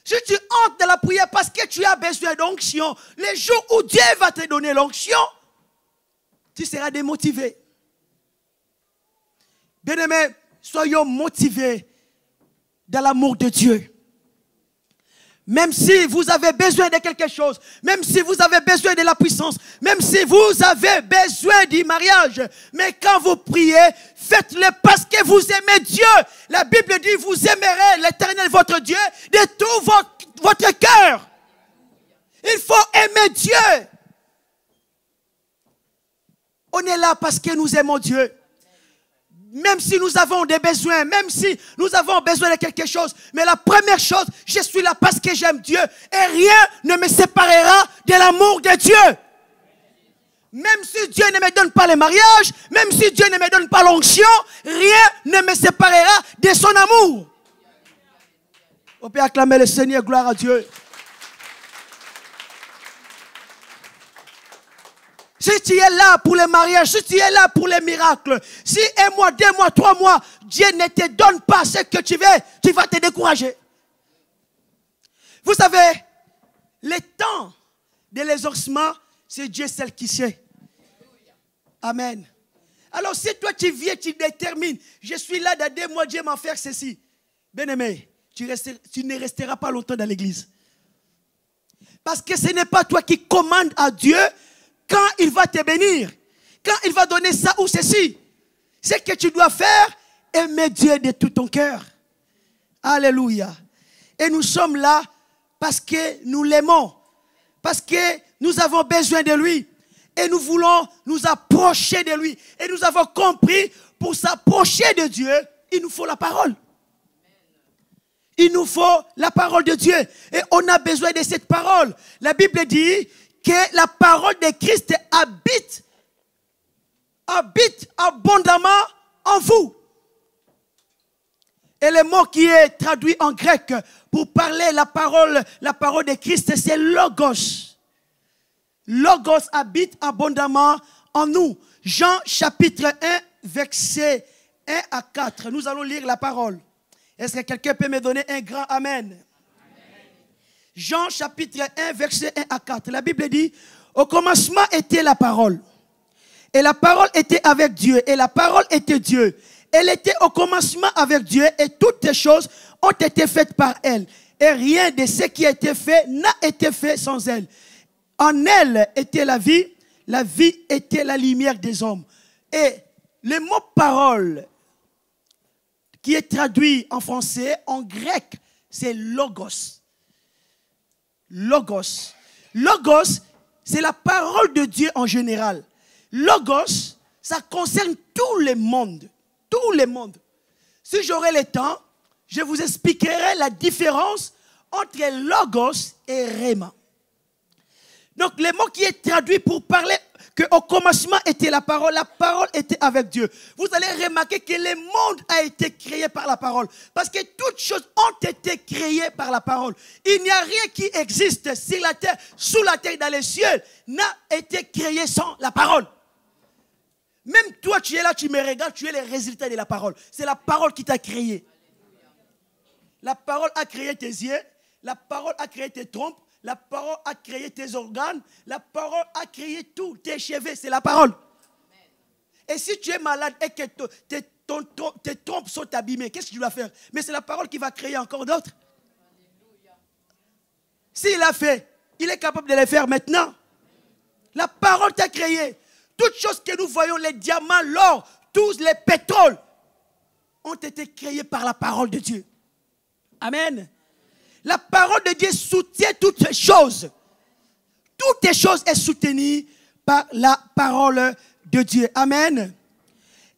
S5: Si tu entres dans la prière parce que tu as besoin d'onction, les jours où Dieu va te donner l'onction, tu seras démotivé. Bien-aimés, soyons motivés dans l'amour de Dieu. Même si vous avez besoin de quelque chose, même si vous avez besoin de la puissance, même si vous avez besoin du mariage, mais quand vous priez, faites-le parce que vous aimez Dieu. La Bible dit, vous aimerez l'Éternel votre Dieu de tout votre cœur. Il faut aimer Dieu. On est là parce que nous aimons Dieu. Même si nous avons des besoins, même si nous avons besoin de quelque chose. Mais la première chose, je suis là parce que j'aime Dieu. Et rien ne me séparera de l'amour de Dieu. Même si Dieu ne me donne pas le mariage, même si Dieu ne me donne pas l'onction, rien ne me séparera de son amour. On peut acclamer le Seigneur, gloire à Dieu. Si tu es là pour les mariages, si tu es là pour les miracles, si 1 mois, 2 mois, 3 mois, Dieu ne te donne pas ce que tu veux, tu vas te décourager. Vous savez, le temps de l'exaucement, c'est Dieu seul qui sait. Amen. Alors si toi tu viens, tu détermines, je suis là dans 2 mois, Dieu m'a fait ceci. Bien-aimé, tu ne resteras pas longtemps dans l'église. Parce que ce n'est pas toi qui commandes à Dieu quand il va te bénir, quand il va donner ça ou ceci. Ce que tu dois faire, aimer Dieu de tout ton cœur. Alléluia. Et nous sommes là parce que nous l'aimons, parce que nous avons besoin de lui. Et nous voulons nous approcher de lui. Et nous avons compris, pour s'approcher de Dieu, il nous faut la parole. Il nous faut la parole de Dieu. Et on a besoin de cette parole. La Bible dit que la parole de Christ habite abondamment en vous. Et le mot qui est traduit en grec pour parler la parole de Christ, c'est logos. Logos habite abondamment en nous. Jean chapitre 1, verset 1 à 4. Nous allons lire la parole. Est-ce que quelqu'un peut me donner un grand amen? Jean chapitre 1, verset 1 à 4. La Bible dit, au commencement était la parole. Et la parole était avec Dieu. Et la parole était Dieu. Elle était au commencement avec Dieu. Et toutes les choses ont été faites par elle. Et rien de ce qui a été fait n'a été fait sans elle. En elle était la vie était la lumière des hommes. Et le mot parole, qui est traduit en français, en grec, c'est logos. Logos. Logos, c'est la parole de Dieu en général. Logos, ça concerne tout le monde. Tout le monde. Si j'aurai le temps, je vous expliquerai la différence entre logos et rhéma. Donc, le mot qui est traduit pour parler qu'au commencement était la parole était avec Dieu. Vous allez remarquer que le monde a été créé par la parole. Parce que toutes choses ont été créées par la parole. Il n'y a rien qui existe sur la terre, sous la terre, dans les cieux, n'a été créé sans la parole. Même toi, tu es là, tu me regardes, tu es le résultat de la parole. C'est la parole qui t'a créé. La parole a créé tes yeux, la parole a créé tes trompes, la parole a créé tes organes, la parole a créé tout, tes cheveux, c'est la parole. Et si tu es malade et que tes trompes sont abîmées, qu'est-ce que tu dois faire? Mais c'est la parole qui va créer encore d'autres. S'il a fait, il est capable de les faire maintenant. La parole t'a créé. Toutes choses que nous voyons, les diamants, l'or, tous les pétroles, ont été créés par la parole de Dieu. Amen. La parole de Dieu soutient toutes les choses. Toutes les choses sont soutenues par la parole de Dieu. Amen.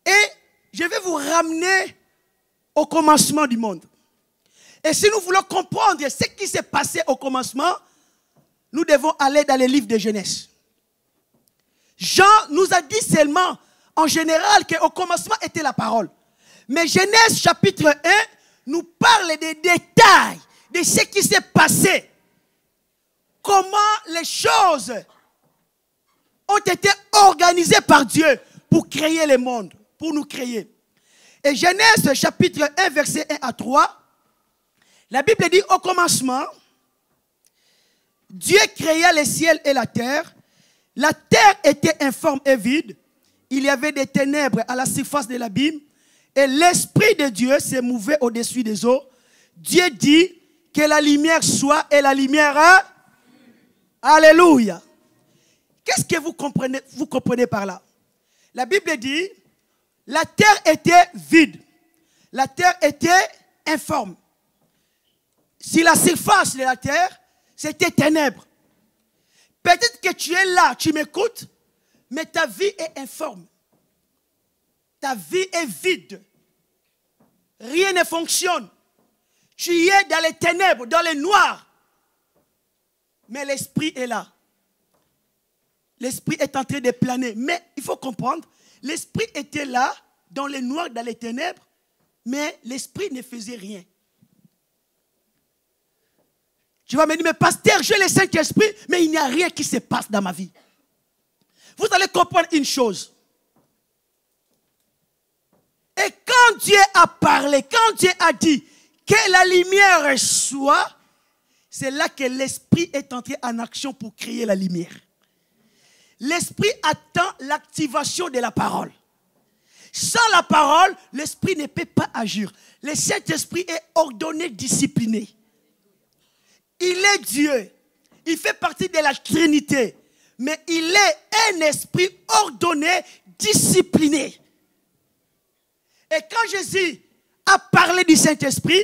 S5: Et je vais vous ramener au commencement du monde. Et si nous voulons comprendre ce qui s'est passé au commencement, nous devons aller dans les livres de Genèse. Jean nous a dit seulement, en général, qu'au commencement était la parole. Mais Genèse chapitre 1 nous parle des détails de ce qui s'est passé. Comment les choses ont été organisées par Dieu pour créer le monde, pour nous créer. Et Genèse chapitre 1, verset 1 à 3, la Bible dit au commencement, Dieu créa le ciel et la terre. La terre était informe et vide. Il y avait des ténèbres à la surface de l'abîme. Et l'Esprit de Dieu se mouvait au-dessus des eaux. Dieu dit que la lumière soit et la lumière a. Alléluia. Qu'est-ce que vous comprenez par là? La Bible dit, la terre était vide. La terre était informe. Si la surface de la terre, c'était ténèbres. Peut-être que tu es là, tu m'écoutes, mais ta vie est informe. Ta vie est vide. Rien ne fonctionne. Tu es dans les ténèbres, dans les noirs. Mais l'esprit est là. L'esprit est en train de planer. Mais il faut comprendre, l'esprit était là, dans les noirs, dans les ténèbres, mais l'esprit ne faisait rien. Tu vas me dire, mais pasteur, j'ai le Saint-Esprit, mais il n'y a rien qui se passe dans ma vie. Vous allez comprendre une chose. Et quand Dieu a parlé, quand Dieu a dit que la lumière soit, c'est là que l'Esprit est entré en action pour créer la lumière. L'Esprit attend l'activation de la parole. Sans la parole, l'Esprit ne peut pas agir. Le Saint-Esprit est ordonné, discipliné. Il est Dieu. Il fait partie de la Trinité. Mais il est un esprit ordonné, discipliné. Et quand Jésus a parlé du Saint-Esprit,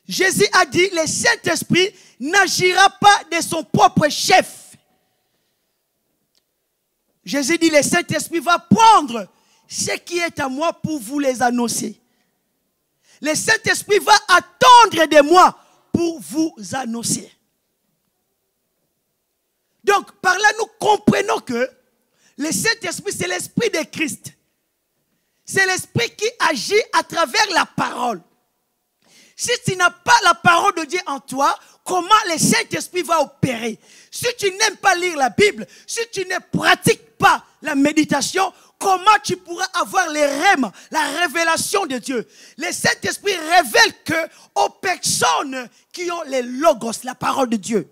S5: Jésus a dit, le Saint-Esprit n'agira pas de son propre chef. Jésus dit, le Saint-Esprit va prendre ce qui est à moi pour vous les annoncer. Le Saint-Esprit va attendre de moi pour vous annoncer. Donc, par là, nous comprenons que le Saint-Esprit, c'est l'Esprit de Christ. C'est l'Esprit qui agit à travers la parole. Si tu n'as pas la parole de Dieu en toi, comment le Saint-Esprit va opérer? Si tu n'aimes pas lire la Bible, si tu ne pratiques pas la méditation, comment tu pourras avoir les rêmes, la révélation de Dieu? Le Saint-Esprit révèle que aux personnes qui ont les logos, la parole de Dieu.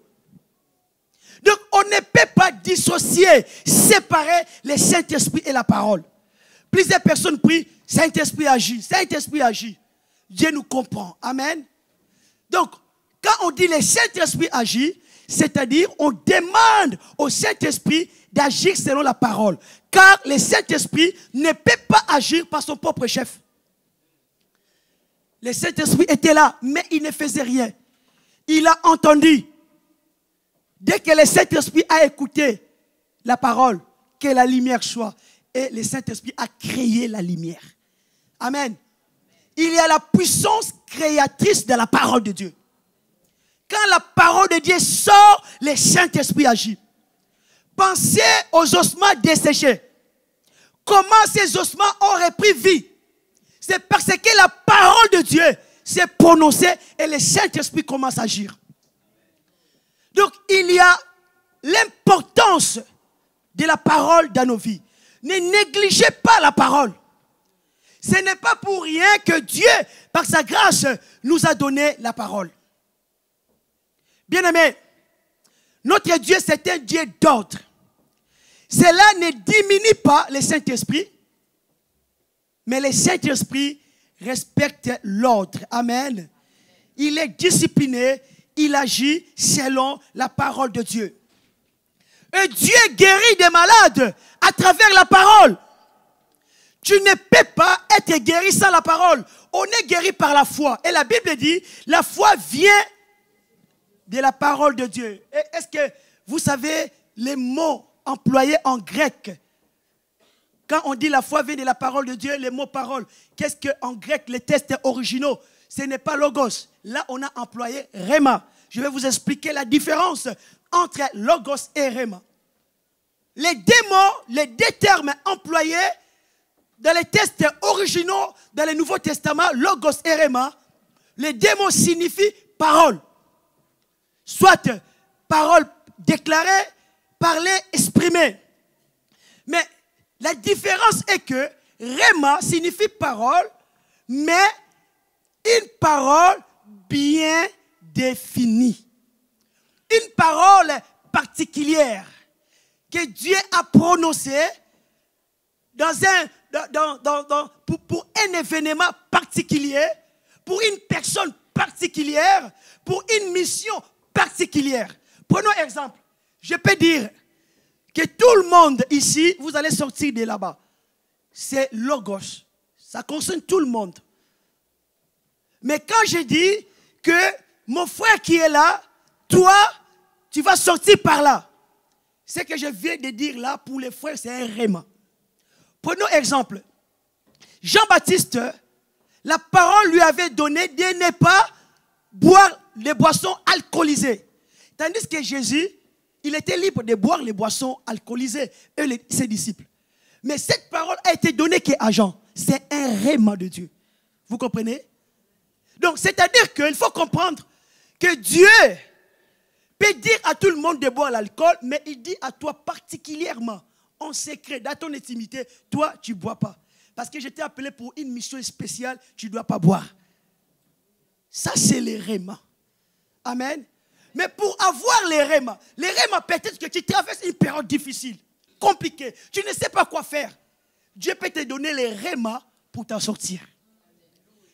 S5: Donc, on ne peut pas dissocier, séparer le Saint-Esprit et la parole. Plusieurs personnes prient, Saint-Esprit agit, Saint-Esprit agit. Dieu nous comprend. Amen. Donc, quand on dit le Saint-Esprit agit, c'est-à-dire on demande au Saint-Esprit d'agir selon la parole. Car le Saint-Esprit ne peut pas agir par son propre chef. Le Saint-Esprit était là, mais il ne faisait rien. Il a entendu. Dès que le Saint-Esprit a écouté la parole, que la lumière soit. Et le Saint-Esprit a créé la lumière. Amen. Il y a la puissance créatrice de la parole de Dieu. Quand la parole de Dieu sort, le Saint-Esprit agit. Pensez aux ossements desséchés. Comment ces ossements ont repris vie? C'est parce que la parole de Dieu s'est prononcée et le Saint-Esprit commence à agir. Donc, il y a l'importance de la parole dans nos vies. Ne négligez pas la parole. Ce n'est pas pour rien que Dieu, par sa grâce, nous a donné la parole. Bien-aimés, notre Dieu, c'est un Dieu d'ordre. Cela ne diminue pas le Saint-Esprit, mais le Saint-Esprit respecte l'ordre. Amen. Il est discipliné, il agit selon la parole de Dieu. Et Dieu guérit des malades à travers la parole. Tu ne peux pas être guéri sans la parole. On est guéri par la foi. Et la Bible dit, la foi vient de la parole de Dieu. Est-ce que vous savez les mots employés en grec? Quand on dit la foi vient de la parole de Dieu, les mots parole, qu'est-ce qu'en grec, les textes originaux, ce n'est pas logos. Là, on a employé réma. Je vais vous expliquer la différence entre logos et réma. Les deux mots, les deux termes employés dans les textes originaux, dans le Nouveau Testament, logos et réma, les deux mots signifient parole. Soit parole déclarée, parler, exprimée. Mais la différence est que réma signifie parole, mais une parole bien définie. Une parole particulière que Dieu a prononcée pour un événement particulier, pour une personne particulière, pour une mission particulière. Prenons exemple. Je peux dire que tout le monde ici, vous allez sortir de là-bas. C'est logos. Ça concerne tout le monde. Mais quand je dis que mon frère qui est là, toi, tu vas sortir par là. Ce que je viens de dire là, pour les frères, c'est un réma. Prenons exemple. Jean-Baptiste, la parole lui avait donné de ne pas boire les boissons alcoolisées. Tandis que Jésus, il était libre de boire les boissons alcoolisées, ses disciples. Mais cette parole a été donnée qu'à Jean. C'est un réma de Dieu. Vous comprenez? Donc, c'est-à-dire qu'il faut comprendre que Dieu peut dire à tout le monde de boire l'alcool, mais il dit à toi particulièrement, en secret, dans ton intimité, toi, tu ne bois pas. Parce que je t'ai appelé pour une mission spéciale, tu ne dois pas boire. Ça, c'est les rémas. Amen. Mais pour avoir les rémas, peut-être que tu traverses une période difficile, compliquée. Tu ne sais pas quoi faire. Dieu peut te donner les rémas pour t'en sortir.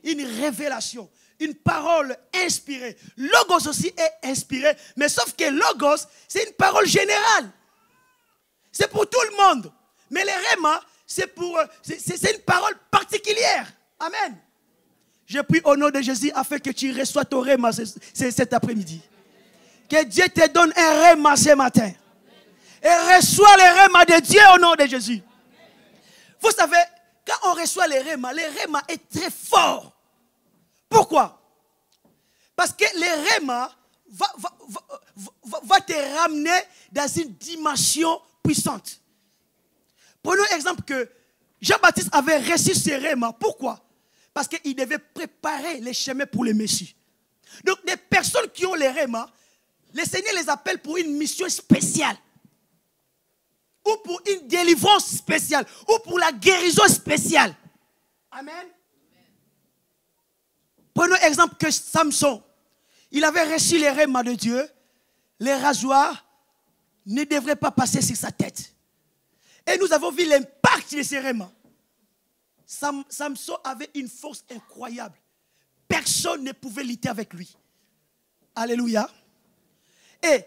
S5: Une révélation, une parole inspirée. Logos aussi est inspiré, mais sauf que logos, c'est une parole générale. C'est pour tout le monde. Mais les rémas, c'est une parole particulière. Amen. Je prie au nom de Jésus afin que tu reçois ton réma cet après-midi. Que Dieu te donne un réma ce matin. Et reçois les rémas de Dieu au nom de Jésus. Vous savez, quand on reçoit les rémas est très fort. Pourquoi? Parce que les rémas va te ramener dans une dimension puissante. Prenons l'exemple que Jean-Baptiste avait reçu ces rémas. Pourquoi? Parce qu'il devait préparer les chemins pour le Messie. Donc, des personnes qui ont les rémas, le Seigneur les appelle pour une mission spéciale. Ou pour une délivrance spéciale. Ou pour la guérison spéciale. Amen. Prenons l'exemple que Samson, il avait reçu les rémas de Dieu. Les rasoirs ne devraient pas passer sur sa tête. Et nous avons vu l'impact de ces rémas. Samson avait une force incroyable. Personne ne pouvait lutter avec lui. Alléluia. Et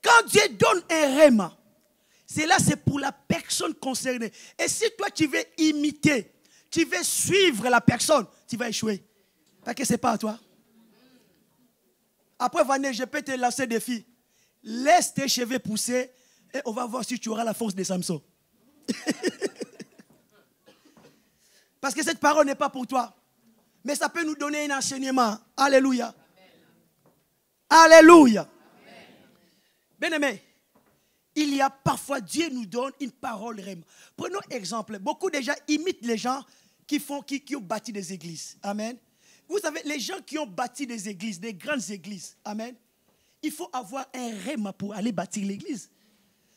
S5: quand Dieu donne un réma, c'est pour la personne concernée. Et si toi tu veux imiter, tu veux suivre la personne, tu vas échouer. Parce que ce n'est pas à toi. Après, Vanessa, je peux te lancer un défi. Laisse tes cheveux pousser et on va voir si tu auras la force de Samson. Parce que cette parole n'est pas pour toi. Mais ça peut nous donner un enseignement. Alléluia. Alléluia. Bien-aimé, il y a parfois, Dieu nous donne une parole réma. Prenons exemple. Beaucoup de gens imitent les gens qui ont bâti des églises. Amen. Vous savez, les gens qui ont bâti des églises, des grandes églises. Amen. Il faut avoir un réma pour aller bâtir l'église.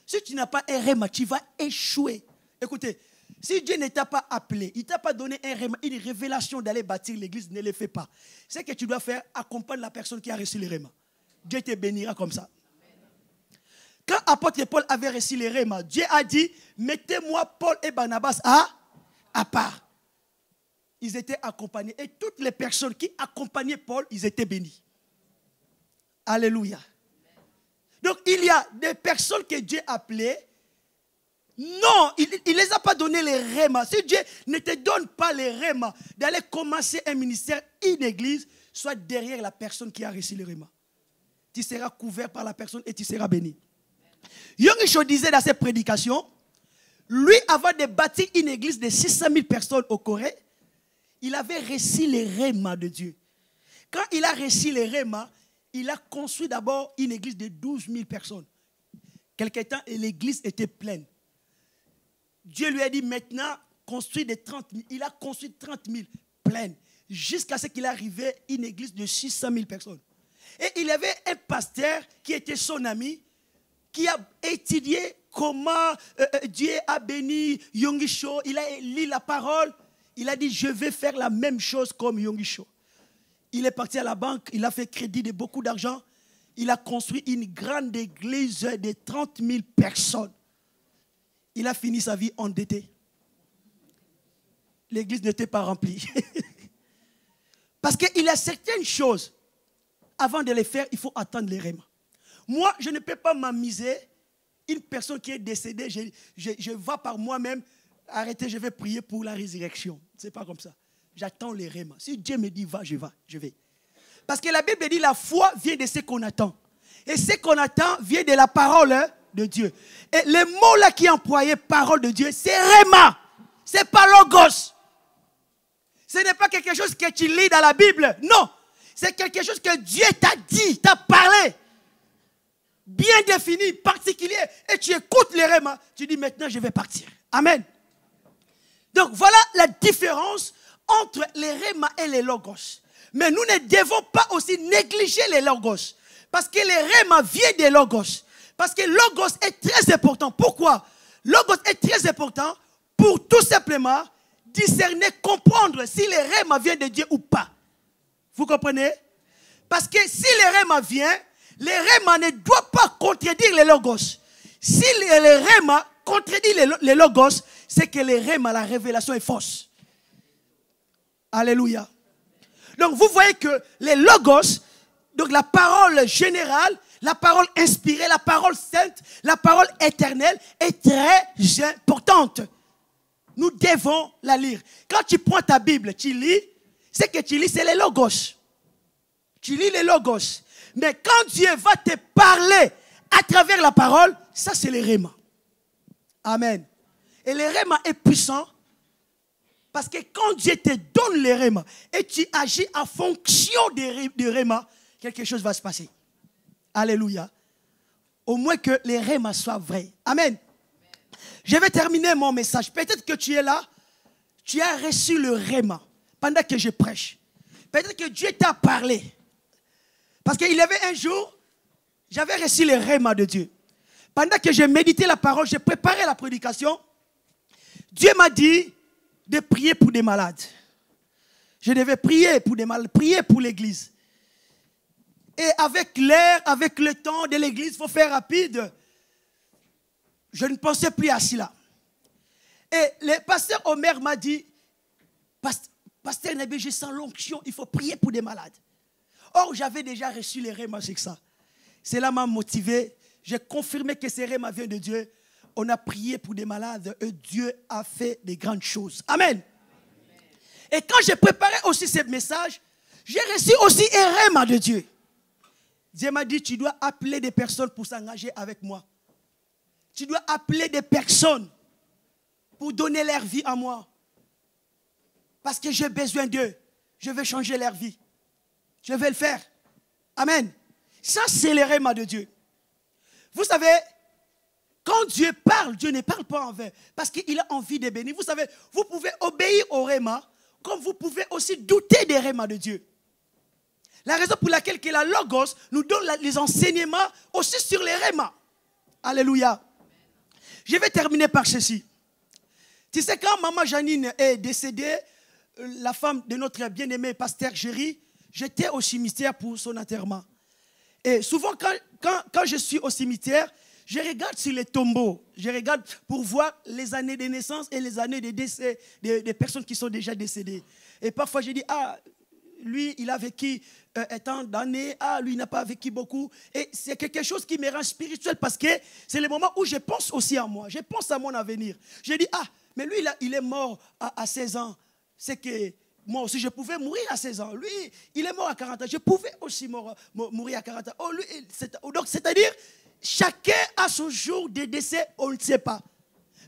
S5: Si tu n'as pas un réma, tu vas échouer. Écoutez, si Dieu ne t'a pas appelé, il ne t'a pas donné un réma, une révélation d'aller bâtir l'église, ne le fais pas. Ce que tu dois faire, accompagne la personne qui a reçu les rémas. Dieu te bénira comme ça. Quand apôtre Paul avait reçu les rémas, Dieu a dit, mettez-moi Paul et Barnabas à part. Ils étaient accompagnés. Et toutes les personnes qui accompagnaient Paul, ils étaient bénis. Alléluia. Donc il y a des personnes que Dieu a appelées. Non, il ne les a pas donné les rémas. Si Dieu ne te donne pas les rémas d'aller commencer un ministère, une église, soit derrière la personne qui a reçu les rémas. Tu seras couvert par la personne et tu seras béni. Young disait dans ses prédications, lui, avant de bâtir une église de 600 000 personnes au Corée, il avait reçu les rémas de Dieu. Quand il a reçu les rémas, il a construit d'abord une église de 12 000 personnes. Quelque temps, l'église était pleine. Dieu lui a dit maintenant, construis des 30 000. Il a construit 30 000 pleines. Jusqu'à ce qu'il arrivait une église de 600 000 personnes. Et il y avait un pasteur qui était son ami, qui a étudié comment Dieu a béni Yonggi-cho. Il a lu la parole. Il a dit, je vais faire la même chose comme Yonggi-cho. Il est parti à la banque, il a fait crédit de beaucoup d'argent. Il a construit une grande église de 30 000 personnes. Il a fini sa vie endetté. L'église n'était pas remplie. Parce qu'il y a certaines choses, avant de les faire, il faut attendre les rémas. Moi, je ne peux pas m'amuser. Une personne qui est décédée, je vais par moi-même, arrêter, je vais prier pour la résurrection. Ce n'est pas comme ça. J'attends les rémas. Si Dieu me dit va, je vais. Parce que la Bible dit la foi vient de ce qu'on attend. Et ce qu'on attend vient de la parole de Dieu. Et le mot là qui est employé, parole de Dieu, c'est réma. Ce n'est pas logos. Ce n'est pas quelque chose que tu lis dans la Bible. Non. C'est quelque chose que Dieu t'a dit, t'a parlé. Bien défini, particulier. Et tu écoutes les rémas. Tu dis maintenant je vais partir. Amen. Donc voilà la différence entre les rémas et les logos. Mais nous ne devons pas aussi négliger les logos. Parce que les rémas viennent des logos. Parce que logos est très important. Pourquoi? Logos est très important pour tout simplement discerner, comprendre si les rémas viennent de Dieu ou pas. Vous comprenez? Parce que si les rémas viennent, les rémas ne doivent pas contredire les logos. Si les rémas contredisent les logos, c'est que les rémas, la révélation est fausse. Alléluia. Donc vous voyez que les logos, donc la parole générale, la parole inspirée, la parole sainte, la parole éternelle est très importante. Nous devons la lire. Quand tu prends ta Bible, tu lis, ce que tu lis, c'est les logos. Tu lis les logos. Mais quand Dieu va te parler à travers la parole, ça c'est les rémas. Amen. Et les rémas est puissant. Parce que quand Dieu te donne les rémas et tu agis en fonction des rémas, quelque chose va se passer. Alléluia. Au moins que les rémas soient vrais. Amen. Je vais terminer mon message. Peut-être que tu es là, tu as reçu le réma pendant que je prêche. Peut-être que Dieu t'a parlé. Parce qu'il y avait un jour, j'avais reçu le réma de Dieu. Pendant que je méditais la parole, je préparais la prédication. Dieu m'a dit de prier pour des malades. Je devais prier pour des malades, prier pour l'église. Et avec l'air, avec le temps de l'église, il faut faire rapide. Je ne pensais plus à cela. Et le pasteur Omer m'a dit, pasteur Nabi, je sens l'onction, il faut prier pour des malades. Or, j'avais déjà reçu les rémas avec ça. Cela m'a motivé. J'ai confirmé que ces rémas viennent de Dieu. On a prié pour des malades et Dieu a fait des grandes choses. Amen. Et quand j'ai préparé aussi ce message, j'ai reçu aussi un réma de Dieu. Dieu m'a dit, tu dois appeler des personnes pour s'engager avec moi. Tu dois appeler des personnes pour donner leur vie à moi. Parce que j'ai besoin d'eux. Je vais changer leur vie. Je vais le faire. Amen. Ça, c'est le réma de Dieu. Vous savez, quand Dieu parle, Dieu ne parle pas en vain. Parce qu'il a envie de bénir. Vous savez, vous pouvez obéir au réma, comme vous pouvez aussi douter des rémas de Dieu. La raison pour laquelle que la Logos nous donne les enseignements aussi sur les rémas. Alléluia. Je vais terminer par ceci. Tu sais, quand maman Janine est décédée, la femme de notre bien-aimé pasteur Géry, j'étais au cimetière pour son enterrement. Et souvent, quand je suis au cimetière, je regarde sur les tombeaux. Je regarde pour voir les années de naissance et les années de décès des personnes qui sont déjà décédées. Et parfois, je dis, ah, lui, il a vécu tant d'années. Ah, lui, il n'a pas vécu beaucoup. Et c'est quelque chose qui me rend spirituel parce que c'est le moment où je pense aussi à moi. Je pense à mon avenir. Je dis, ah, mais lui, il est mort à 16 ans. C'est que moi aussi, je pouvais mourir à 16 ans. Lui, il est mort à 40 ans. Je pouvais aussi mourir à 40 ans. Oh, lui, donc, c'est-à-dire, chacun a son jour de décès, on ne sait pas.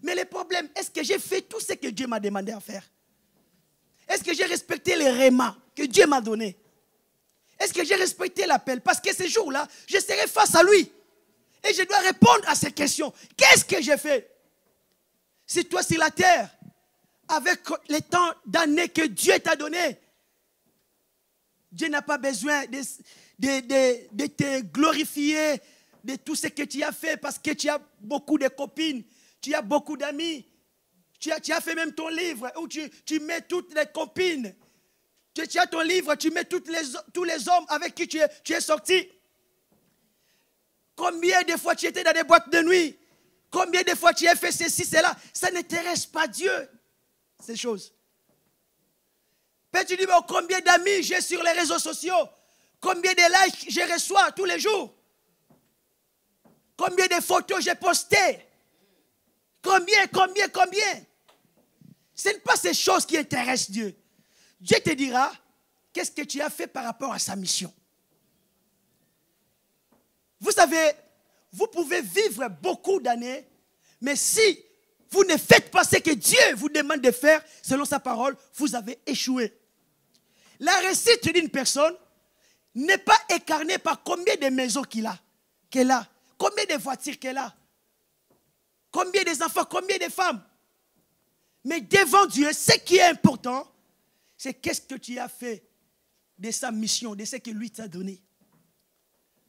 S5: Mais le problème, est-ce que j'ai fait tout ce que Dieu m'a demandé à faire? Est-ce que j'ai respecté les rémas que Dieu m'a donnés? Est-ce que j'ai respecté l'appel? Parce que ces jours-là, je serai face à lui. Et je dois répondre à ces questions. Qu'est-ce que j'ai fait? Si toi sur la terre, avec les temps d'années que Dieu t'a donné, Dieu n'a pas besoin de te glorifier de tout ce que tu as fait parce que tu as beaucoup de copines, tu as beaucoup d'amis. Tu as fait même ton livre où tu mets toutes les copines. Tu as ton livre, tu mets tous les hommes avec qui tu es sorti. Combien de fois tu étais dans des boîtes de nuit? Combien de fois tu as fait ceci, cela? Ça n'intéresse pas Dieu, ces choses. Peut-être tu dis, mais combien d'amis j'ai sur les réseaux sociaux? Combien de likes je reçois tous les jours? Combien de photos j'ai postées? Combien? Ce n'est pas ces choses qui intéressent Dieu. Dieu te dira, qu'est-ce que tu as fait par rapport à sa mission? Vous savez, vous pouvez vivre beaucoup d'années, mais si vous ne faites pas ce que Dieu vous demande de faire, selon sa parole, vous avez échoué. La réussite d'une personne n'est pas incarnée par combien de maisons qu'elle a, combien de voitures qu'elle a, combien d'enfants, combien de femmes. Mais devant Dieu, ce qui est important, c'est qu'est-ce que tu as fait de sa mission, de ce que lui t'a donné.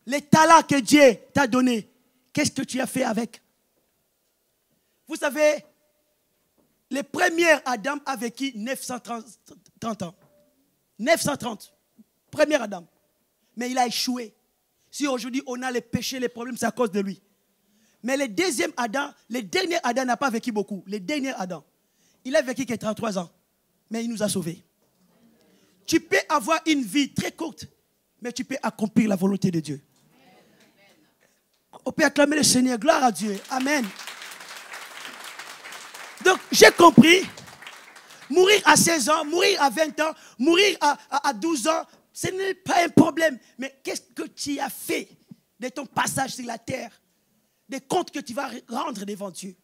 S5: Les talents que Dieu t'a donné, qu'est-ce que tu as fait avec? Vous savez, le premier Adam a vécu 930 ans. 930. Premier Adam. Mais il a échoué. Si aujourd'hui on a les péchés, les problèmes, c'est à cause de lui. Mais le deuxième Adam, le dernier Adam n'a pas vécu beaucoup. Le dernier Adam, il a vécu que 33 ans. Mais il nous a sauvés. Tu peux avoir une vie très courte, mais tu peux accomplir la volonté de Dieu. On peut acclamer le Seigneur. Gloire à Dieu. Amen. Donc, j'ai compris. Mourir à 16 ans, mourir à 20 ans, mourir à 12 ans, ce n'est pas un problème. Mais qu'est-ce que tu as fait de ton passage sur la terre? Des comptes que tu vas rendre devant Dieu.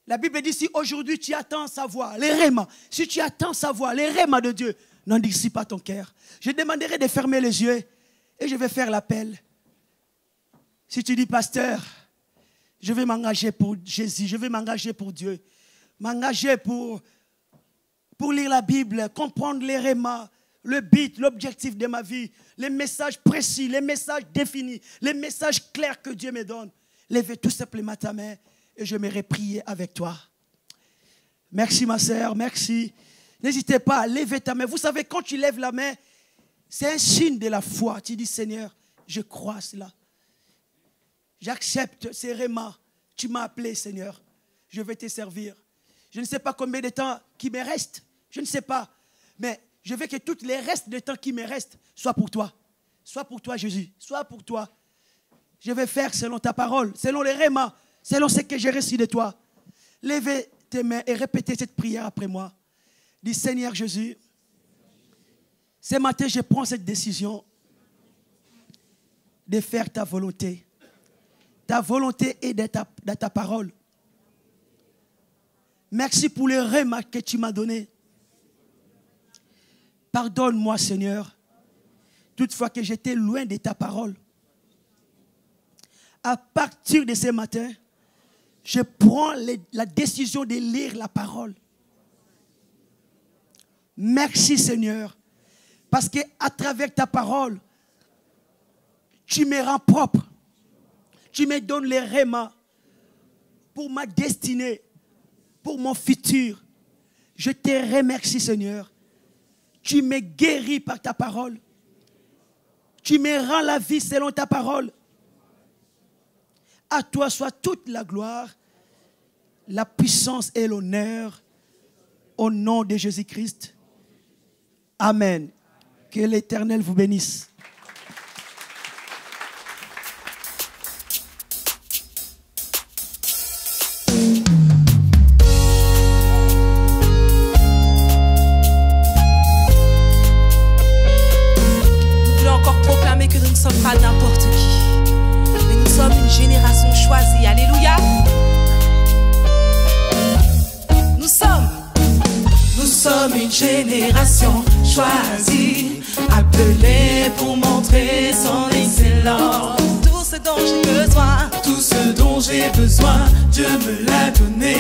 S5: La Bible dit, si aujourd'hui tu attends sa voix, les rémas, si tu attends sa voix, les rémas de Dieu, n'endurcis pas ton cœur. Je demanderai de fermer les yeux et je vais faire l'appel. Si tu dis, pasteur, je vais m'engager pour Jésus, je vais m'engager pour Dieu, m'engager pour lire la Bible, comprendre les rémas, le but, l'objectif de ma vie, les messages précis, les messages définis, les messages clairs que Dieu me donne. Lève tout simplement ta main et je m'irai prier avec toi. Merci ma sœur, merci. N'hésitez pas à lever ta main. Vous savez, quand tu lèves la main, c'est un signe de la foi. Tu dis, Seigneur, je crois cela. J'accepte ces rémas. Tu m'as appelé, Seigneur. Je vais te servir. Je ne sais pas combien de temps qui me reste. Je ne sais pas. Mais je veux que tous les restes de temps qui me restent soient pour toi. Soit pour toi, Jésus. Soit pour toi. Je vais faire selon ta parole, selon les rémas, selon ce que j'ai reçu de toi. Levez tes mains et répétez cette prière après moi. Dis, Seigneur Jésus, ce matin, je prends cette décision de faire ta volonté. Ta volonté est dans ta parole. Merci pour les rémas que tu m'as donnés. Pardonne-moi, Seigneur, toutefois que j'étais loin de ta parole. À partir de ce matin, je prends la décision de lire la parole. Merci, Seigneur, parce qu'à travers ta parole, tu me rends propre. Tu me donnes les rémas pour ma destinée, pour mon futur. Je te remercie, Seigneur. Tu me guéris par ta parole. Tu me rends la vie selon ta parole. À toi soit toute la gloire, la puissance et l'honneur au nom de Jésus-Christ. Amen. Que l'Éternel vous bénisse.
S3: Pas n'importe qui, mais nous sommes une génération choisie. Alléluia. Nous sommes une génération choisie.
S4: appelé pour montrer son excellence.
S3: Tout ce dont j'ai besoin,
S4: Tout ce dont j'ai besoin, Dieu me l'a donné.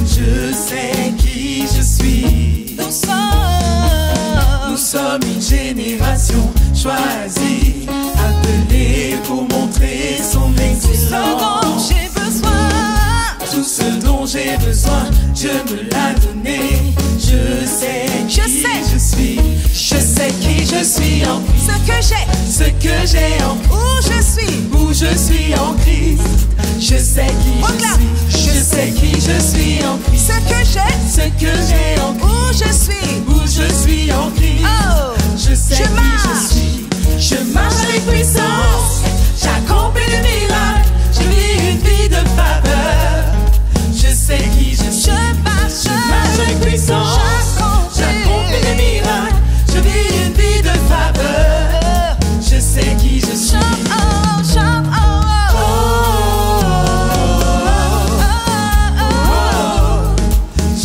S4: Je sais qui je suis. Nous sommes une génération choisie, appelée pour montrer son excellence.
S3: tout ce dont j'ai besoin,
S4: Tout ce dont j'ai besoin, Dieu me l'a donné. Je sais qui je suis. Je sais qui je suis en Christ. Ce que j'ai en Christ. Où je suis en Christ. Je sais qui je suis. Je sais qui je suis en Christ. Ce que j'ai en Christ. Où je suis en Christ. Je sais qui je suis. Je marche avec puissance. J'accomplis le miracle. Je vis une vie de faveur. Je sais qui je suis. Je marche avec puissance. J'accomplis le miracle. Je vis une vie de faveur. Je sais qui je suis.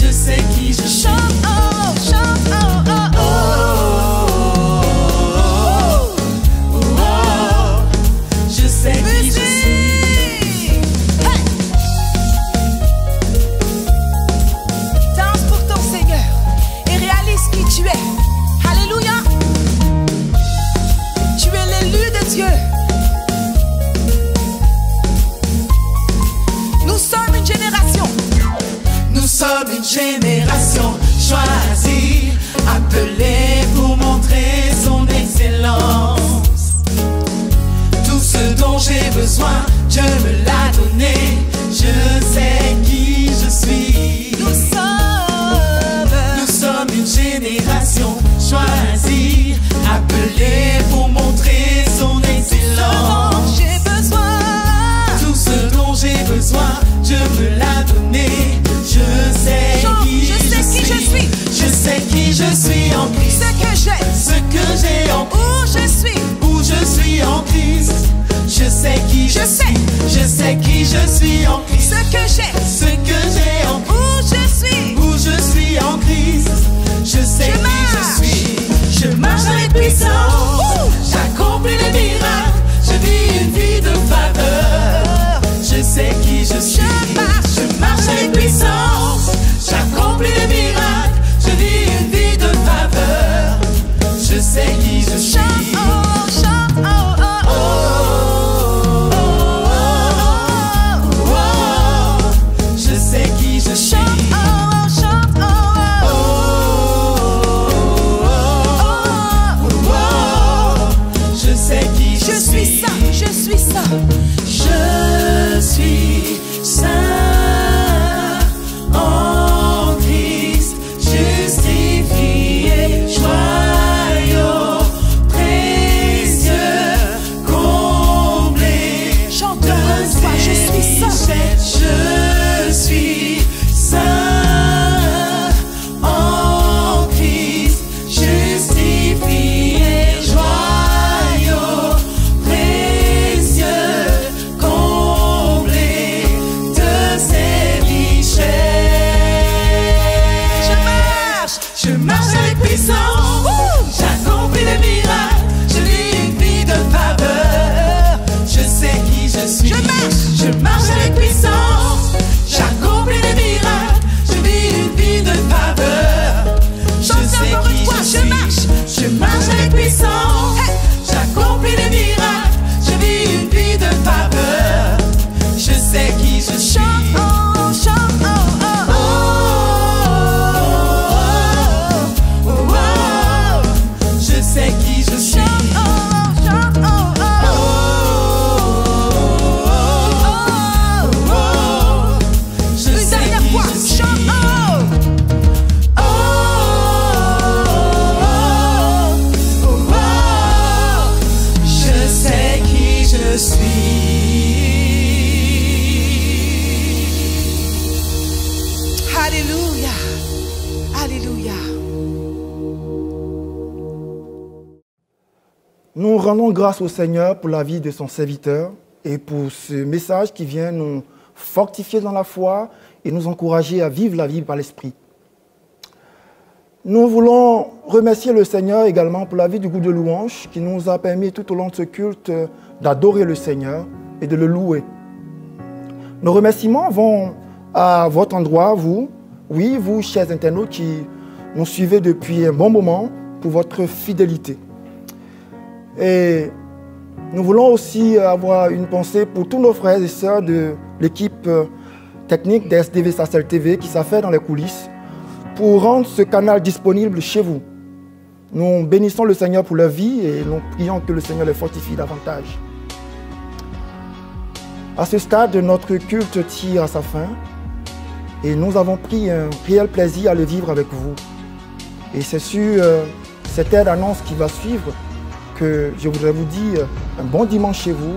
S4: Je sais qui je suis. Je sais qui je suis.
S3: Danse pour ton Seigneur et réalise qui tu es. Alléluia. Tu es l'élu de Dieu. Nous sommes une génération.
S4: Nous sommes une génération choisie, appelée pour montrer son excellence. Tout ce dont j'ai besoin, Dieu me l'a donné. Je sais qui je suis.
S3: Nous
S4: sommes une génération choisie, appelée pour montrer son excellence.
S3: j'ai besoin.
S4: Tout ce dont j'ai besoin, Dieu me l'a donné. Je sais qui je suis. Je sais qui je suis en Christ. Ce que j'ai en Christ. Où je suis en Christ. Je sais qui je suis. Je sais qui je suis en Christ. Ce que j'ai en Christ. Où je suis en Christ. Je sais qui je suis. Je marche avec puissance. J'accomplis les miracles. Je vis une vie de faveur. Je sais qui je suis. Je marche avec puissance. J'accomplis les miracles. Je vis une vie de faveur. Je sais qui je suis. Je sais qui je suis. Je sais qui je suis.
S3: Je suis ça.
S4: Je suis saint en Christ, justifié, joyau, précieux, comblé.
S3: Chante comme toi, je suis ça.
S4: Je suis saint en Christ, justifié, joyau, précieux, comblé de ses richesses. Je marche avec puissance. J'accomplis les miracles. Je vis une vie de faveur. Je sais qui je suis. Je marche avec puissance. J'accomplis les miracles. Je vis une vie de faveur. Je sais qui je suis. Je marche avec puissance. J'accomplis les miracles. Je vis une vie de faveur. Je sais qui je suis. Je sais qui je suis. Je sais qui je suis. Je sais qui je suis.
S3: Alléluia. Alléluia.
S2: Nous rendons grâce au Seigneur pour la vie de son serviteur et pour ce message qui vient nous fortifier dans la foi et nous encourager à vivre la vie par l'Esprit. Nous voulons remercier le Seigneur également pour la vie du groupe de louange qui nous a permis tout au long de ce culte d'adorer le Seigneur et de le louer. Nos remerciements vont à votre endroit, vous, oui, vous, chers internautes qui nous suivez depuis un bon moment pour votre fidélité. Et nous voulons aussi avoir une pensée pour tous nos frères et sœurs de l'équipe technique d'SDV Sarcelles TV qui s'affaire dans les coulisses pour rendre ce canal disponible chez vous. Nous bénissons le Seigneur pour leur vie et nous prions que le Seigneur les fortifie davantage. À ce stade, notre culte tire à sa fin et nous avons pris un réel plaisir à le vivre avec vous. Et c'est sur cette aire d'annonce qui va suivre que je voudrais vous dire un bon dimanche chez vous,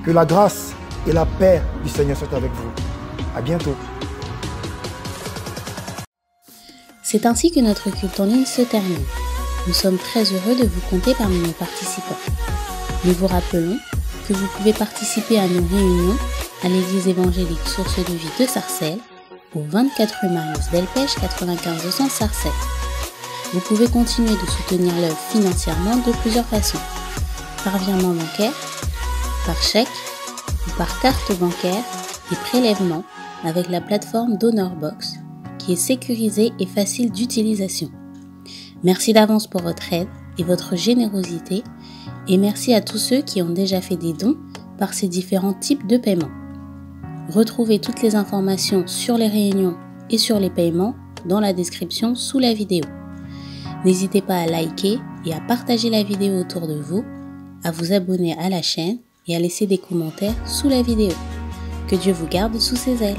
S2: que la grâce et la paix du Seigneur soient avec vous. À bientôt.
S1: C'est ainsi que notre culte en ligne se termine. Nous sommes très heureux de vous compter parmi nos participants. Nous vous rappelons que vous pouvez participer à nos réunions à l'église évangélique Source de Vie de Sarcelles, au 24 rue Marius Delpech, 95 200 Sarcelles. Vous pouvez continuer de soutenir l'œuvre financièrement de plusieurs façons. Par virement bancaire, par chèque ou par carte bancaire et prélèvement avec la plateforme DonorBox qui est sécurisée et facile d'utilisation. Merci d'avance pour votre aide et votre générosité et merci à tous ceux qui ont déjà fait des dons par ces différents types de paiements. Retrouvez toutes les informations sur les réunions et sur les paiements dans la description sous la vidéo. N'hésitez pas à liker et à partager la vidéo autour de vous, à vous abonner à la chaîne et à laisser des commentaires sous la vidéo. Que Dieu vous garde sous ses ailes.